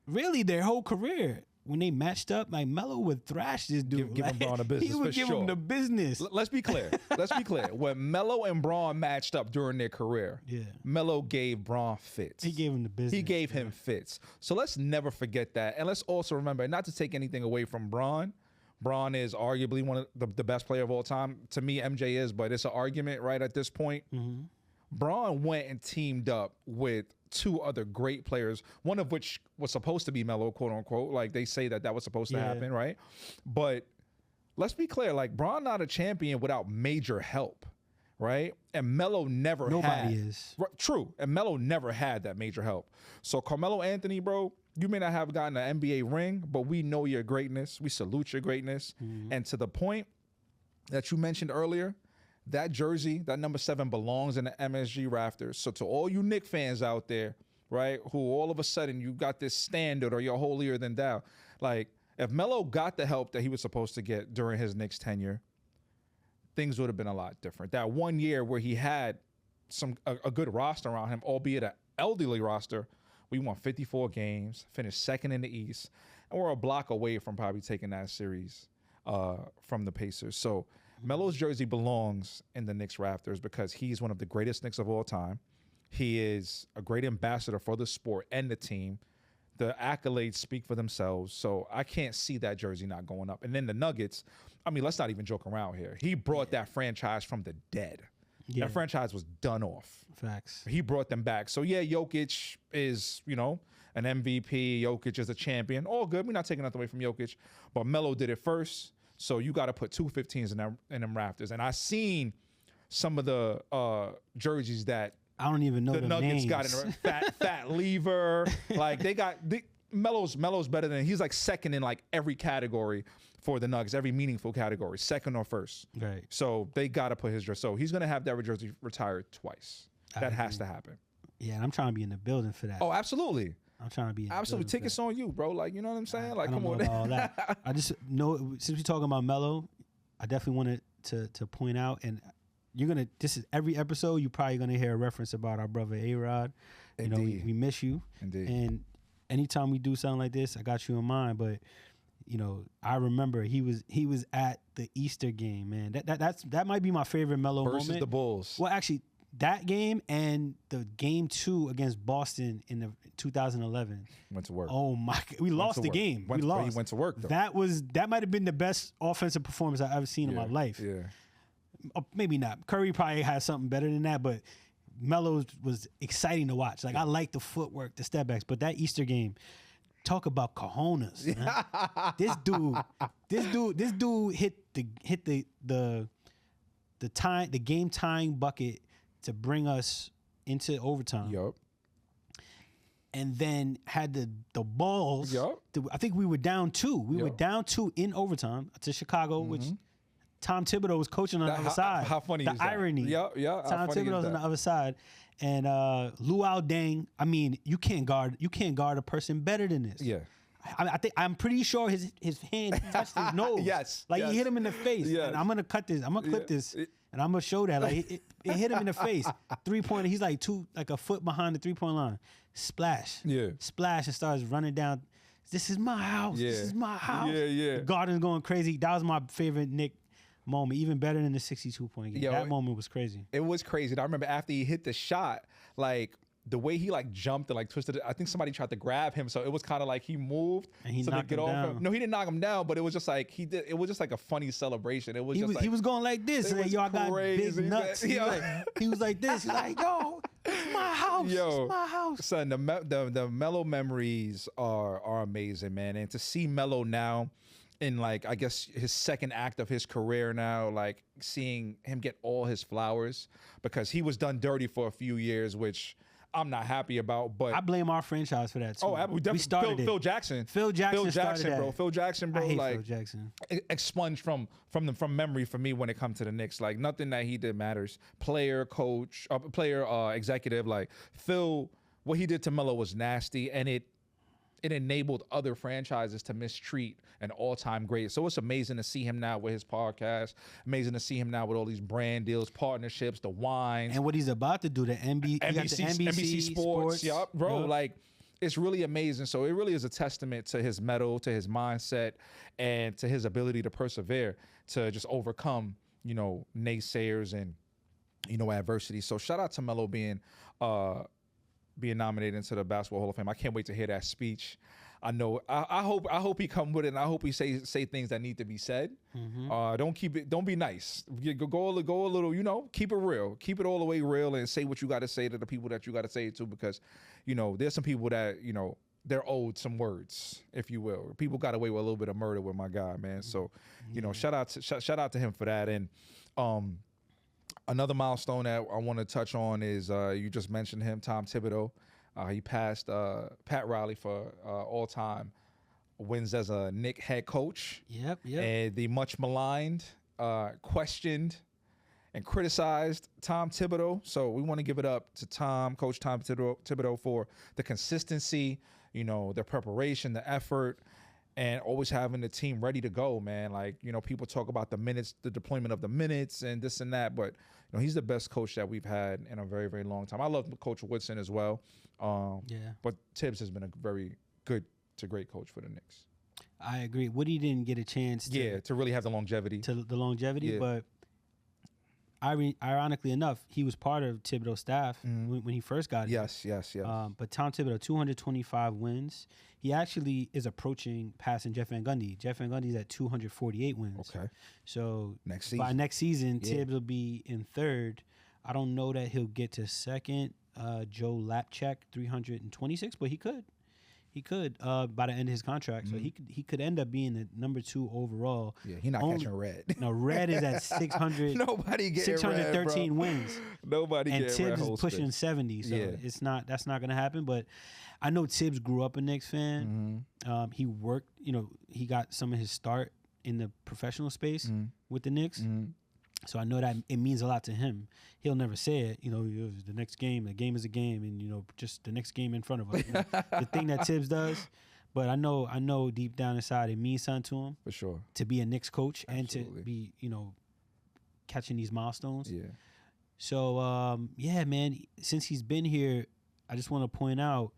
really their whole career, when they matched up, like, Melo would thrash this dude. Give him Braun a business. He would give him the business. Let's be clear. When Melo and Braun matched up during their career, Melo gave Braun fits. He gave him the business. He gave him fits. So let's never forget that. And let's also remember, not to take anything away from Braun. Braun is arguably one of the best player of all time. To me, MJ is, but it's an argument right at this point. Mm-hmm. Braun went and teamed up with 2 other great players, one of which was supposed to be Melo, quote unquote. Like, they say that was supposed to happen, right? But let's be clear, like, Braun not a champion without major help, right? And Melo never Nobody is. True. And Melo never had that major help. So Carmelo Anthony, bro, you may not have gotten an NBA ring, but we know your greatness. We salute your greatness. Mm-hmm. And to the point that you mentioned earlier, that jersey, that number 7, belongs in the MSG rafters. So to all you Knicks fans out there, right, who all of a sudden you got this standard or you're holier than thou, like, if Melo got the help that he was supposed to get during his Knicks tenure, things would have been a lot different. That 1 year where he had a good roster around him, albeit an elderly roster, we won 54 games, finished 2nd in the East, and we're a block away from probably taking that series from the Pacers. So Melo's jersey belongs in the Knicks rafters because he's one of the greatest Knicks of all time. He is a great ambassador for the sport and the team. The accolades speak for themselves. So I can't see that jersey not going up. And then the Nuggets, I mean, let's not even joke around here. He brought that franchise from the dead. Yeah. That franchise was done off. Facts. He brought them back. So, yeah, Jokic is, an MVP. Jokic is a champion. All good. We're not taking nothing away from Jokic. But Melo did it first. So you got to put 2 15s in them rafters. And I seen some of the jerseys that I don't even know the Nuggets names. got fat lever. Like they got Melo's better than he's like second in like every category for the Nuggets, every meaningful category, second or first. Right. So they got to put his jersey. So he's gonna have that jersey retired twice. That has to happen. Yeah, and I'm trying to be in the building for that. Oh, absolutely. I'm trying to be in the Absolutely. building Tickets on you, bro. Like, you know what I'm saying? Like, I don't come know on. about all that. I just know, since we're talking about Melo, I definitely wanted to point out, and this is every episode, you're probably gonna hear a reference about our brother A-Rod. You know, we miss you. Indeed. And anytime we do something like this, I got you in mind. But you know, I remember he was at the Easter game, man. That might be my favorite Melo moment. Versus the Bulls. Well, actually, that game and the game 2 against Boston in the 2011. Went to work. Oh my! We lost the game. We lost. He went to work though. That might have been the best offensive performance I've ever seen in my life. Yeah. Maybe not. Curry probably has something better than that, but Melo was exciting to watch. Like I like the footwork, the step backs, but that Easter game, talk about cojones. Man. This dude hit the game tying bucket to bring us into overtime. Yup. And then had the balls. Yup. I think we were down 2. We were down 2 in overtime to Chicago, which Tom Thibodeau was coaching on the other side. How funny the is that? irony. Yeah. Tom Thibodeau's on the other side. And Luau Deng, I mean, you can't guard a person better than this. Yeah. I'm pretty sure his hand touched his nose. Yes. Like he hit him in the face. Yes. And I'm gonna cut this. I'm gonna clip this. And I'm gonna show that. Like it hit him in the face. 3-pointer. He's like a foot behind the 3-point line. Splash. Yeah. Splash and starts running down. This is my house. Yeah. This is my house. Yeah. The Garden's going crazy. That was my favorite Nick moment, even better than the 62-point game. That moment was crazy. It was crazy. And I remember after he hit the shot, like the way he like jumped and like twisted it, I think somebody tried to grab him. So it was kind of like he moved and he so knocked to get him off down. him. No, he didn't knock him down, but it was just like it was just like a funny celebration. It was He was going like this. It Like, was yo, I got crazy. big nuts. He was like this. He's like, yo, it's my house. Yo, it's my house. Son, the Melo memories are amazing, man. And to see Melo now in like, I guess his second act of his career now, like seeing him get all his flowers because he was done dirty for a few years, which I'm not happy about, but I blame our franchise for that too. Oh, we started Phil Jackson. Phil Jackson started bro. that. Phil Jackson, bro. I hate like Phil Jackson. Expunged from memory for me when it comes to the Knicks. Like nothing that he did matters. Player, coach, executive. Like Phil, what he did to Melo was nasty, and it enabled other franchises to mistreat an all-time great. So it's amazing to see him now with his podcast. Amazing to see him now with all these brand deals, partnerships, the wines. And what he's about to do, the NBC Sports. Yup, bro. Yep. Like, it's really amazing. So it really is a testament to his mettle, to his mindset, and to his ability to persevere, to just overcome, naysayers and, adversity. So shout out to Melo being nominated into the Basketball Hall of Fame. I can't wait to hear that speech. I know. I hope he come with it, and I hope he say things that need to be said. Mm-hmm. Don't be nice. Go a little. Keep it real. Keep it all the way real, and say what you got to say to the people that you got to say it to, because there's some people that they're owed some words, if you will. People got away with a little bit of murder with my guy, man. So shout out to him for that. And another milestone that I want to touch on is you just mentioned him, Tom Thibodeau. He passed Pat Riley for all-time wins as a Knick head coach. Yep. And the much maligned, questioned, and criticized Tom Thibodeau. So we want to give it up to Coach Tom Thibodeau for the consistency, the preparation, the effort, and always having the team ready to go, man. Like, people talk about the minutes, the deployment of the minutes and this and that, but he's the best coach that we've had in a very, very long time. I love Coach Woodson as well. But Thibs has been a very good to great coach for the Knicks. I agree. Woody didn't get a chance to really have the longevity. But ironically enough, he was part of Thibodeau's staff when he first got here. Yes. But Tom Thibodeau, 225 wins. He actually is approaching passing Jeff Van Gundy. Jeff Van Gundy's at 248 wins. Okay. So by next season, Thibs will be in third. I don't know that he'll get to second. Joe Lapchak, 326, but he could. He could by the end of his contract. So he could end up being the number 2 overall. Yeah, he's not catching red. No, red is at 600. Nobody getting 613 red, wins. Nobody and getting red. And Thibs is pushing 70. So that's not gonna happen. But I know Thibs grew up a Knicks fan. He worked, he got some of his start in the professional space with the Knicks. So I know that it means a lot to him. He'll never say it, the next game, the game is a game, and just the next game in front of us. The thing that Thibs does, but I know deep down inside it means something to him. For sure. To be a Knicks coach and to be, catching these milestones. Yeah. So man, since he's been here, I just want to point out,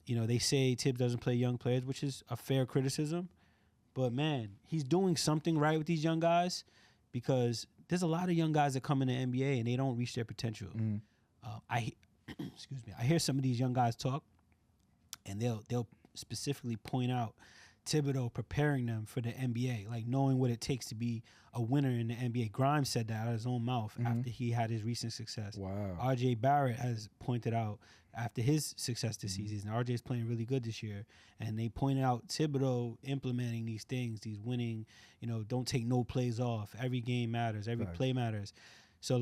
they say Thibs doesn't play young players, which is a fair criticism, but man, he's doing something right with these young guys because there's a lot of young guys that come in the NBA and they don't reach their potential. Excuse me. I hear some of these young guys talk, and they'll specifically point out Thibodeau preparing them for the NBA, like knowing what it takes to be a winner in the NBA. Grimes said that out of his own mouth after he had his recent success. Wow. R.J. Barrett has pointed out after his success this season. R.J.'s playing really good this year, and they pointed out Thibodeau implementing these things, these winning, don't take no plays off. Every game matters. Every play matters. So,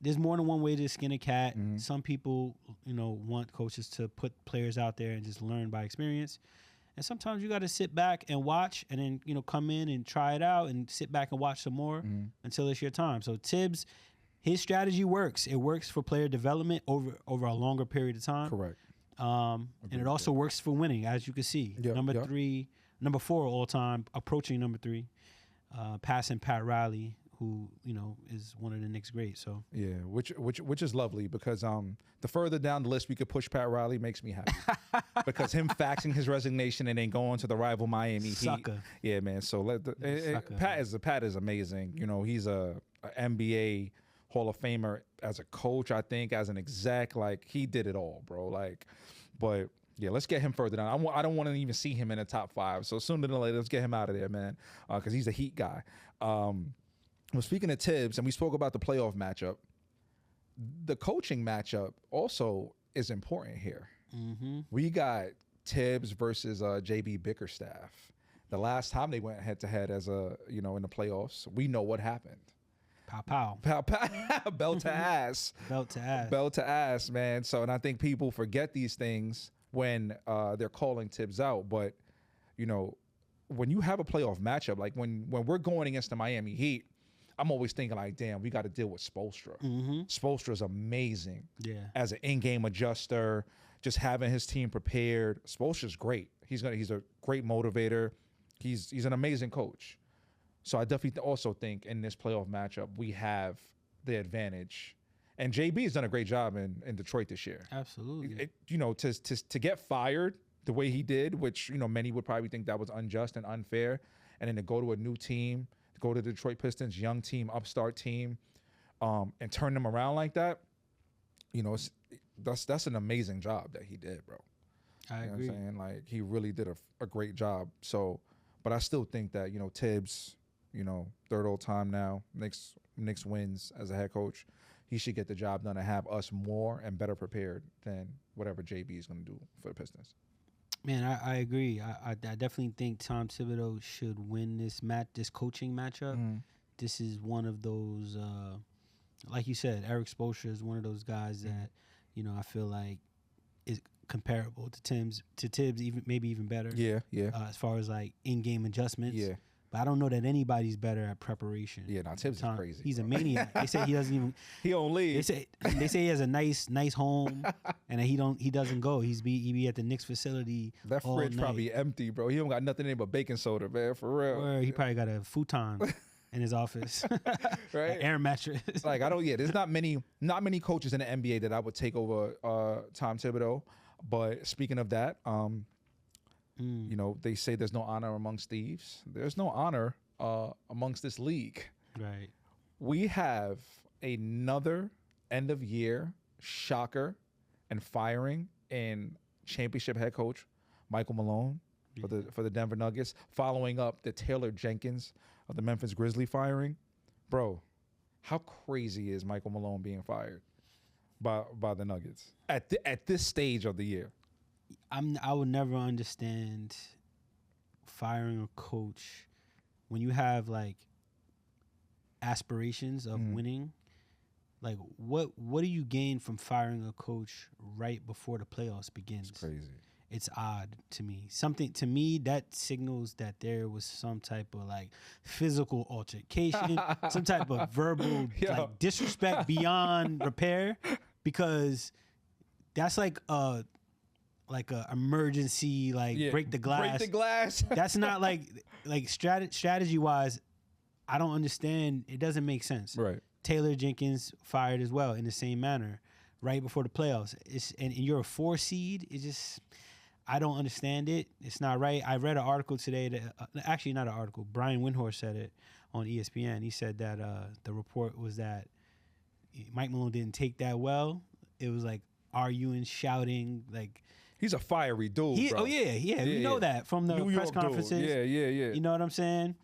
there's more than one way to skin a cat. Some people, want coaches to put players out there and just learn by experience. And sometimes you got to sit back and watch and then, come in and try it out and sit back and watch some more until it's your time. So Thibs, his strategy works. It works for player development over a longer period of time. Correct. And it also works for winning, as you can see. Number 4 all time, approaching number 3, passing Pat Riley, who is one of the Knicks greats. So yeah, which is lovely because the further down the list we could push Pat Riley makes me happy because him faxing his resignation and then going to the rival Miami Heat. Yeah, man. So Pat is amazing. He's a NBA Hall of Famer as a coach. I think as an exec, he did it all, bro. But yeah, let's get him further down. I don't want to even see him in the top 5. So sooner than later, let's get him out of there, man, because he's a Heat guy. Well, speaking of Thibs, and we spoke about the playoff matchup, the coaching matchup also is important here. We got Thibs versus JB Bickerstaff. The last time they went head-to-head as in the playoffs, we know what happened. Pow, pow. Pow, pow. Belt to ass. Belt to ass. Belt to ass, man. So, and I think people forget these things when they're calling Thibs out. But, when you have a playoff matchup, like when we're going against the Miami Heat, I'm always thinking damn, we got to deal with Spoelstra. Spoelstra's amazing. Yeah. As an in-game adjuster, just having his team prepared. Spoelstra's great. He's a great motivator. He's an amazing coach. So I definitely also think in this playoff matchup we have the advantage. And JB has done a great job in Detroit this year. Absolutely. To get fired the way he did, which many would probably think that was unjust and unfair, and then to go to a new team. Go to the Detroit Pistons, young team, upstart team, and turn them around like that. That's an amazing job that he did, bro. I agree. What I'm saying? He really did a great job. So, but I still think that Thibs, third all time now, Knicks wins as a head coach. He should get the job done and have us more and better prepared than whatever JB is going to do for the Pistons. Man, I agree. I definitely think Tom Thibodeau should win this coaching matchup. This is one of those, like you said, Eric Spoelstra is one of those guys that, I feel like is comparable to Thibs, maybe even better. Yeah. As far as in-game adjustments. Yeah. But I don't know that anybody's better at preparation. Yeah, Thibs is crazy. He's a maniac. They say he doesn't even. He don't leave. They say he has a nice home, and he doesn't go. He be at the Knicks facility. That fridge all probably empty, bro. He don't got nothing in but baking soda, man. For real. Or he probably got a futon in his office, right? An air mattress. There's not many coaches in the NBA that I would take over Tom Thibodeau. But speaking of that, they say there's no honor amongst thieves. There's no honor amongst this league. Right. We have another end of year shocker and firing in championship head coach Michael Malone for the Denver Nuggets, following up the Taylor Jenkins of the Memphis Grizzlies firing. Bro, how crazy is Michael Malone being fired by the Nuggets at this stage of the year? I would never understand firing a coach when you have like aspirations of winning. Like what do you gain from firing a coach right before the playoffs begins? It's crazy. It's odd to me. Something to me that signals that there was some type of like physical altercation, some type of verbal like disrespect beyond repair, because that's like a emergency break the glass. Break the glass. That's not like strategy wise. I don't understand. It doesn't make sense. Right. Taylor Jenkins fired as well in the same manner right before the playoffs. And you're a 4 seed. It just, I don't understand it. It's not right. I read an article today that actually not an article. Brian Windhorst said it on ESPN. He said that the report was that Mike Malone didn't take that well. It was like arguing, shouting, like. He's a fiery dude, bro. Oh yeah. We know that from the New press York conferences. Dude. Yeah. You know what I'm saying?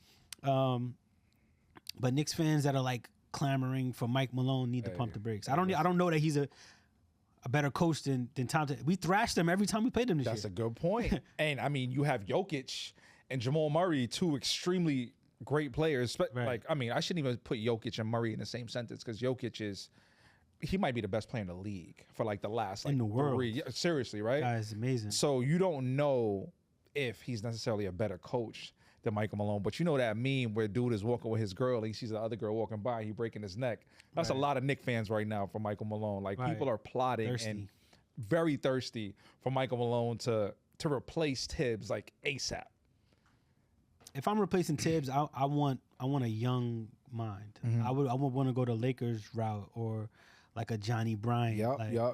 But Knicks fans that are like clamoring for Mike Malone need to pump the brakes. I don't know that he's a better coach than Tom. We thrashed them every time we played them this year. That's a good point. And I mean, you have Jokic and Jamal Murray, two extremely great players. But like, I mean, I shouldn't even put Jokic and Murray in the same sentence because Jokic he might be the best player in the league for like the last in the world. 3. Yeah, seriously, right? That is amazing. So you don't know if he's necessarily a better coach than Michael Malone, but you know that meme where dude is walking with his girl and he sees the other girl walking by and he breaking his neck. That's a lot of Knicks fans right now for Michael Malone. Like people are plotting and very thirsty for Michael Malone to replace Thibs like ASAP. If I'm replacing Thibs, I want a young mind. I would want to go the Lakers route or like a Johnny Bryant.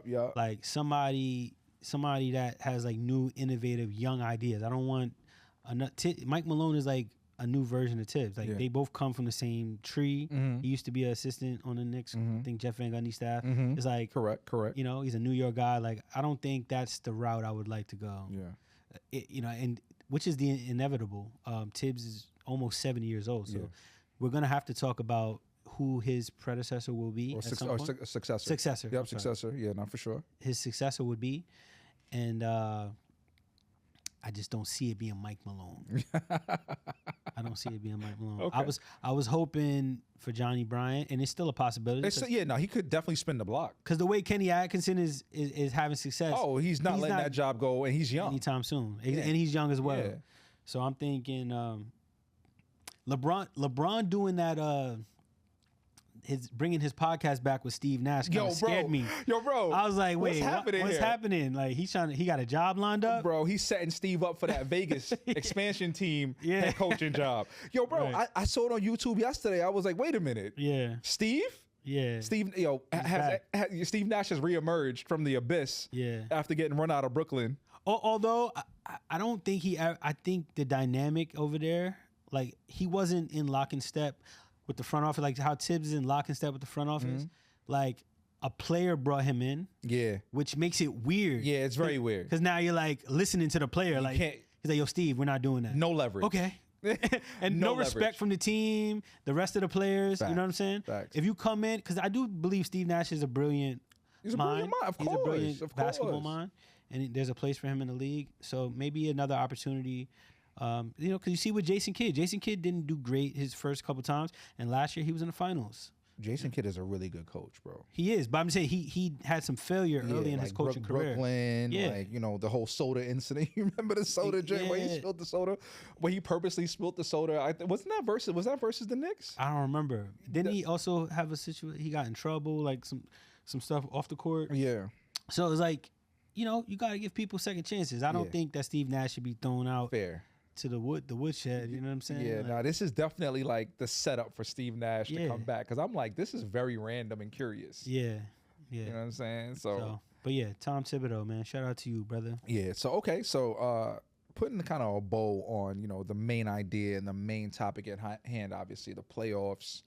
Yep. Like somebody that has like new, innovative, young ideas. I don't want Mike Malone is like a new version of Thibs. Like they both come from the same tree. He used to be an assistant on the Knicks. I think Jeff Van Gundy staff. It's like correct. You know, he's a New York guy. Like I don't think that's the route I would like to go. Yeah. And which is the inevitable. Thibs is almost 70 years old, so we're gonna have to talk about who his predecessor will be successor. Successor. Yep, successor. Yeah, not for sure. His successor would be, and I just don't see it being Mike Malone. I don't see it being Mike Malone. Okay. I was hoping for Johnny Bryant, and it's still a possibility. He could definitely spin the block. Because the way Kenny Atkinson is having success. Oh, he's not letting that job go, and he's young. Anytime soon. And he's young as well. Yeah. So I'm thinking LeBron doing that bringing his podcast back with Steve Nash kind of scared me. Yo, bro. I was like, wait, what's what's happening? Like he got a job lined up? Bro, he's setting Steve up for that Vegas expansion team head coaching job. Yo, bro, I saw it on YouTube yesterday. I was like, wait a minute. Yeah. Steve? Yeah. Steve, Steve Nash has reemerged from the abyss after getting run out of Brooklyn. Although I don't think I think the dynamic over there, like he wasn't in lock and step with the front office, like how Thibs is in lock and step with the front office. Like a player brought him in. Yeah. Which makes it weird. Yeah, it's very weird. Because now you're like listening to the player. He's like, yo, Steve, we're not doing that. No leverage. Okay. And no respect from the team, the rest of the players. Facts. You know what I'm saying? Facts. If you come in, because I do believe Steve Nash is a brilliant mind. Of He's course. a brilliant basketball mind. And there's a place for him in the league. So maybe another opportunity. Because you see with Jason Kidd. Jason Kidd didn't do great his first couple times, and last year he was in the finals. Jason Kidd is a really good coach, bro. He is, but I'm saying he had some failure early in his coaching career. Brooklyn, the whole soda incident. You remember the soda drink where he spilled the soda? Where he purposely spilled the soda. Was that versus the Knicks? I don't remember. Didn't he also have a situation? He got in trouble, like some stuff off the court. Yeah. So it was like, you got to give people second chances. I don't think that Steve Nash should be thrown out. Fair. To the woodshed, you know what I'm saying? Yeah, like, this is definitely like the setup for Steve Nash to come back, because I'm like, this is very random and curious. Yeah. You know what I'm saying? So but yeah, Tom Thibodeau, man, shout out to you, brother. Yeah. So putting kind of a bow on the main idea and the main topic at hand, obviously the playoffs,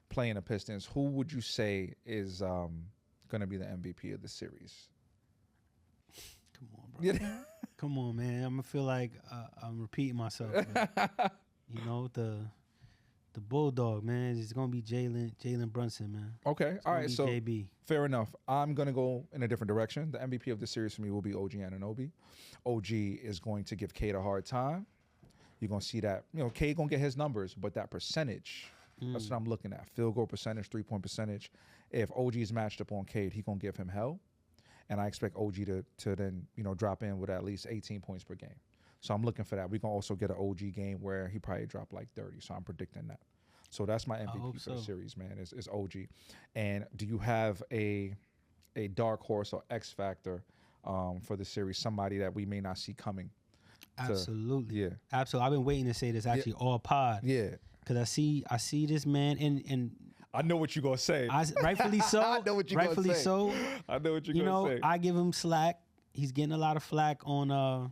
playing the Pistons. Who would you say is going to be the MVP of the series? Come on, bro. Yeah. Come on, man. I'm gonna feel like I'm repeating myself. The The Bulldog, man, it's gonna be Jalen Brunson, man. Okay, all right. So JB. Fair enough. I'm gonna go in a different direction. The MVP of the series for me will be OG Anunoby. OG is going to give Cade a hard time. You're gonna see that. Cade gonna get his numbers, but that percentage. That's what I'm looking at. Field goal percentage, 3-point percentage. If OG is matched up on Cade, he gonna give him hell. And I expect OG to then drop in with at least 18 points per game. So I'm looking for that. We're going to also get an OG game where he probably dropped like 30. So I'm predicting that. So that's my MVP for the series, man, is OG. And do you have a dark horse or X factor for the series, somebody that we may not see coming? Absolutely. Yeah. Absolutely. I've been waiting to say this actually all pod. Yeah. Because I see this man, and I know what you're going to say. Rightfully so. I know what you're going to say. Rightfully so. I know what you're going to say. I give him slack. He's getting a lot of flack on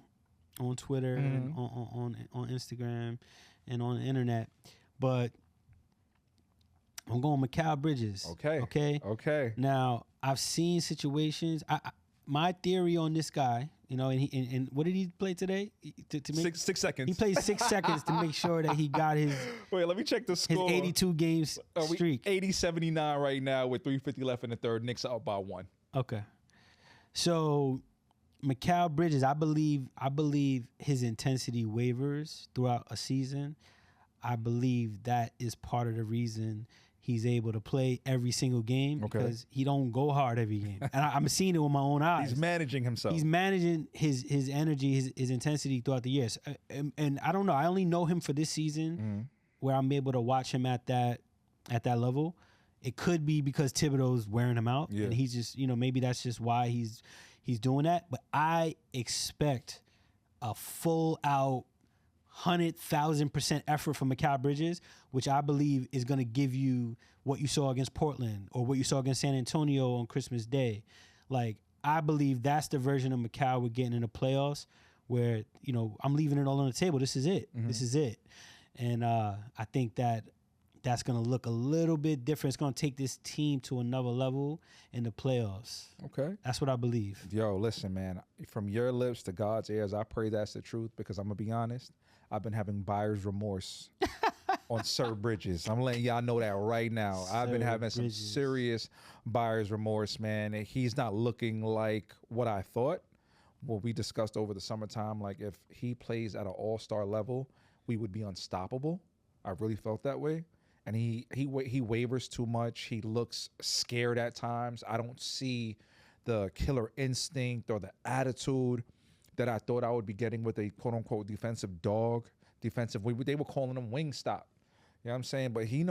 Twitter and on Instagram and on the internet. But I'm going Mikal Bridges. Okay. Now, I've seen situations. My theory on this guy, and what did he play today? To make, 6 seconds. He played 6 seconds to make sure that he got his. Wait, let me check the score. His 82 games streak. 80-79 right now with 3:50 left in the third. Knicks are up by 1. Okay. So Mikal Bridges, I believe his intensity wavers throughout a season. I believe that is part of the reason he's able to play every single game because he don't go hard every game. And I'm seeing it with my own eyes. He's managing himself. He's managing his energy, his intensity throughout the years. And I don't know. I only know him for this season where I'm able to watch him at that level. It could be because Thibodeau's wearing him out. Yeah. And he's just, maybe that's just why he's doing that. But I expect a full out 100,000% effort from Mikal Bridges, which I believe is going to give you what you saw against Portland or what you saw against San Antonio on Christmas Day. Like, I believe that's the version of Mikal we're getting in the playoffs where, I'm leaving it all on the table. This is it. This is it. And I think that's going to look a little bit different. It's going to take this team to another level in the playoffs. Okay. That's what I believe. Yo, listen, man. From your lips to God's ears, I pray that's the truth because I'm going to be honest. I've been having buyer's remorse on Sir Bridges. I'm letting y'all know that right now. I've been having some serious buyer's remorse, man. And he's not looking like what I thought. What we discussed over the summertime, like if he plays at an all-star level, we would be unstoppable. I really felt that way. And he wavers too much. He looks scared at times. I don't see the killer instinct or the attitude that I thought I would be getting with a quote-unquote defensive dog, they were calling him Wingstop. You know what I'm saying? But he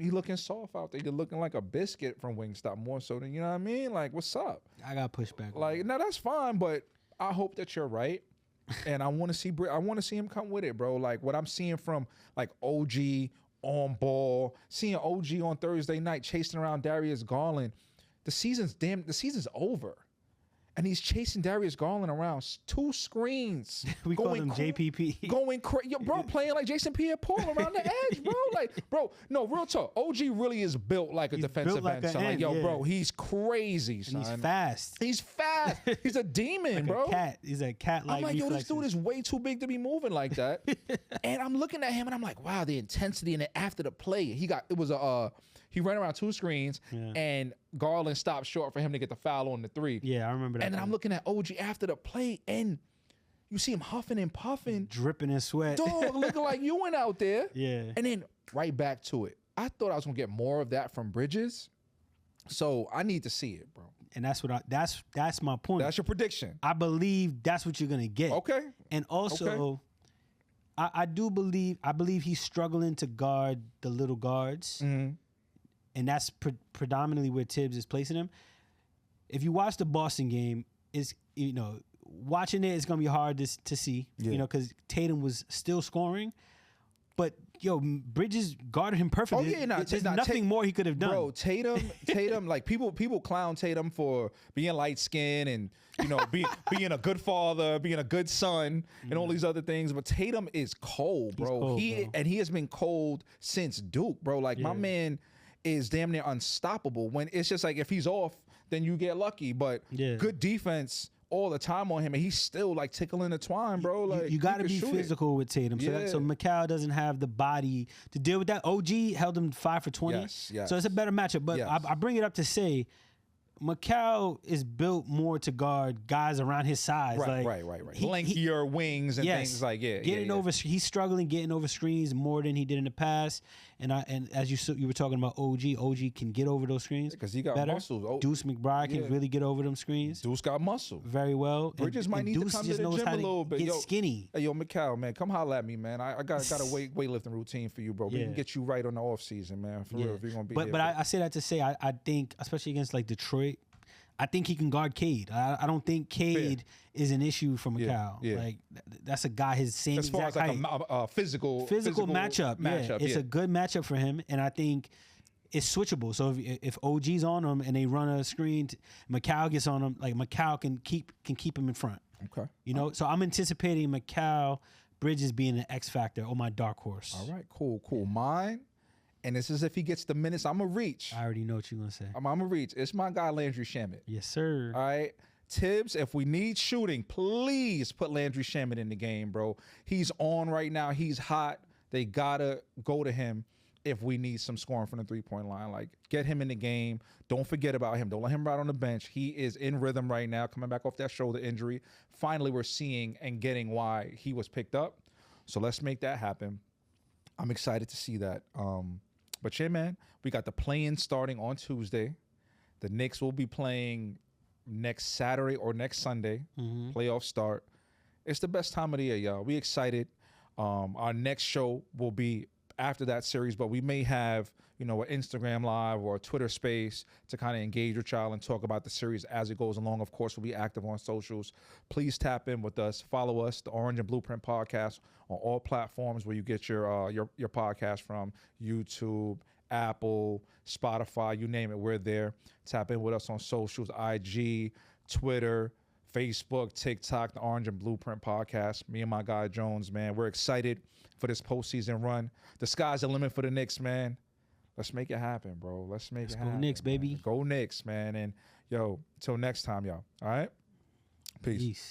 looking soft out there. You're looking like a biscuit from Wingstop more so than, you know what I mean? Like, what's up? I got pushback. Like, no, that's fine, but I hope that you're right. And I want to see him come with it, bro. Like, what I'm seeing from, like, OG on ball, seeing OG on Thursday night chasing around Darius Garland, the season's over. And he's chasing Darius Garland around 2 screens. We call him JPP. Going crazy. Bro, playing like Jason Pierre-Paul around the edge, bro. Like, bro, no, real talk. OG really is built like a defensive end. So, like, bro, he's crazy, son. And he's fast. He's fast. He's a demon, like bro. A cat. He's a cat-like I'm like, reflexes. This dude is way too big to be moving like that. And I'm looking at him, and I'm like, wow, the intensity. And then after the play, he ran around 2 screens, and Garland stopped short for him to get the foul on the 3. Yeah, I remember that. And then I'm looking at OG after the play, and you see him huffing and puffing. Dripping in sweat. Dog, looking like you went out there. Yeah. And then right back to it. I thought I was going to get more of that from Bridges, so I need to see it, bro. And that's my point. That's your prediction. I believe that's what you're going to get. Okay. And also, I believe he's struggling to guard the little guards. Mm-hmm. And that's predominantly where Thibs is placing him. If you watch the Boston game, watching it's going to be hard to see, because Tatum was still scoring. But, Bridges guarded him perfectly. Oh, yeah, there's nothing more he could have done. Bro, Tatum, like, people clown Tatum for being light-skinned and, being a good father, being a good son, and all these other things. But Tatum is cold, bro. And he has been cold since Duke, bro. Like, my man is damn near unstoppable. When it's just like, if he's off, then you get lucky. But good defense all the time on him, and he's still like tickling the twine, bro. Like you got to be physical with Tatum. So, so Mikal doesn't have the body to deal with that. OG held him 5 for 20. So it's a better matchup. But I bring it up to say, Mikal is built more to guard guys around his size. Right. Lengthier wings and things like over. He's struggling getting over screens more than he did in the past. And as you were talking about OG can get over those screens because he got muscles. Deuce McBride can really get over them screens. Deuce got muscle very well. Bridges might need to come to the gym a little bit. Get skinny. Hey, Mikal, man, come holler at me, man. I got a weightlifting routine for you, bro. We can get you right on the off season, man. For real, if you're gonna be. But I say that to say I think, especially against like Detroit, I think he can guard Cade. I don't think Cade is an issue for Mikal. Like that's a guy his same as far exact as like a physical matchup. It's a good matchup for him, and I think it's switchable. So if OG's on him and they run a screen, Mikal gets on him. Like Mikal can keep him in front. Okay, you know. So I'm anticipating Mikal Bridges being an X factor or my dark horse. All right, cool. Mine. And this is if he gets the minutes, I'm going to reach. I already know what you're going to say. I'm going to reach. It's my guy, Landry Shamet. Yes, sir. All right. Thibs, if we need shooting, please put Landry Shamet in the game, bro. He's on right now. He's hot. They got to go to him if we need some scoring from the three-point line. Like, get him in the game. Don't forget about him. Don't let him ride on the bench. He is in rhythm right now, coming back off that shoulder injury. Finally, we're seeing and getting why he was picked up. So let's make that happen. I'm excited to see that. But yeah, man, we got the play-in starting on Tuesday. The Knicks will be playing next Saturday or next Sunday. Playoff start. It's the best time of the year, y'all. We excited. Our next show will be after that series, but we may have, an Instagram Live or a Twitter Space to kind of engage your child and talk about the series as it goes along. Of course, we'll be active on socials. Please tap in with us. Follow us, the Orange and Blueprint Podcast, on all platforms where you get your podcast from. YouTube, Apple, Spotify, you name it, we're there. Tap in with us on socials, IG, Twitter, Facebook, TikTok, the Orange and Blueprint Podcast. Me and my guy Jones, man, we're excited for this postseason run. The sky's the limit for the Knicks, man. Let's make it happen, bro. Let's go Knicks, baby. Go Knicks, man. And, till next time, y'all. All right? Peace.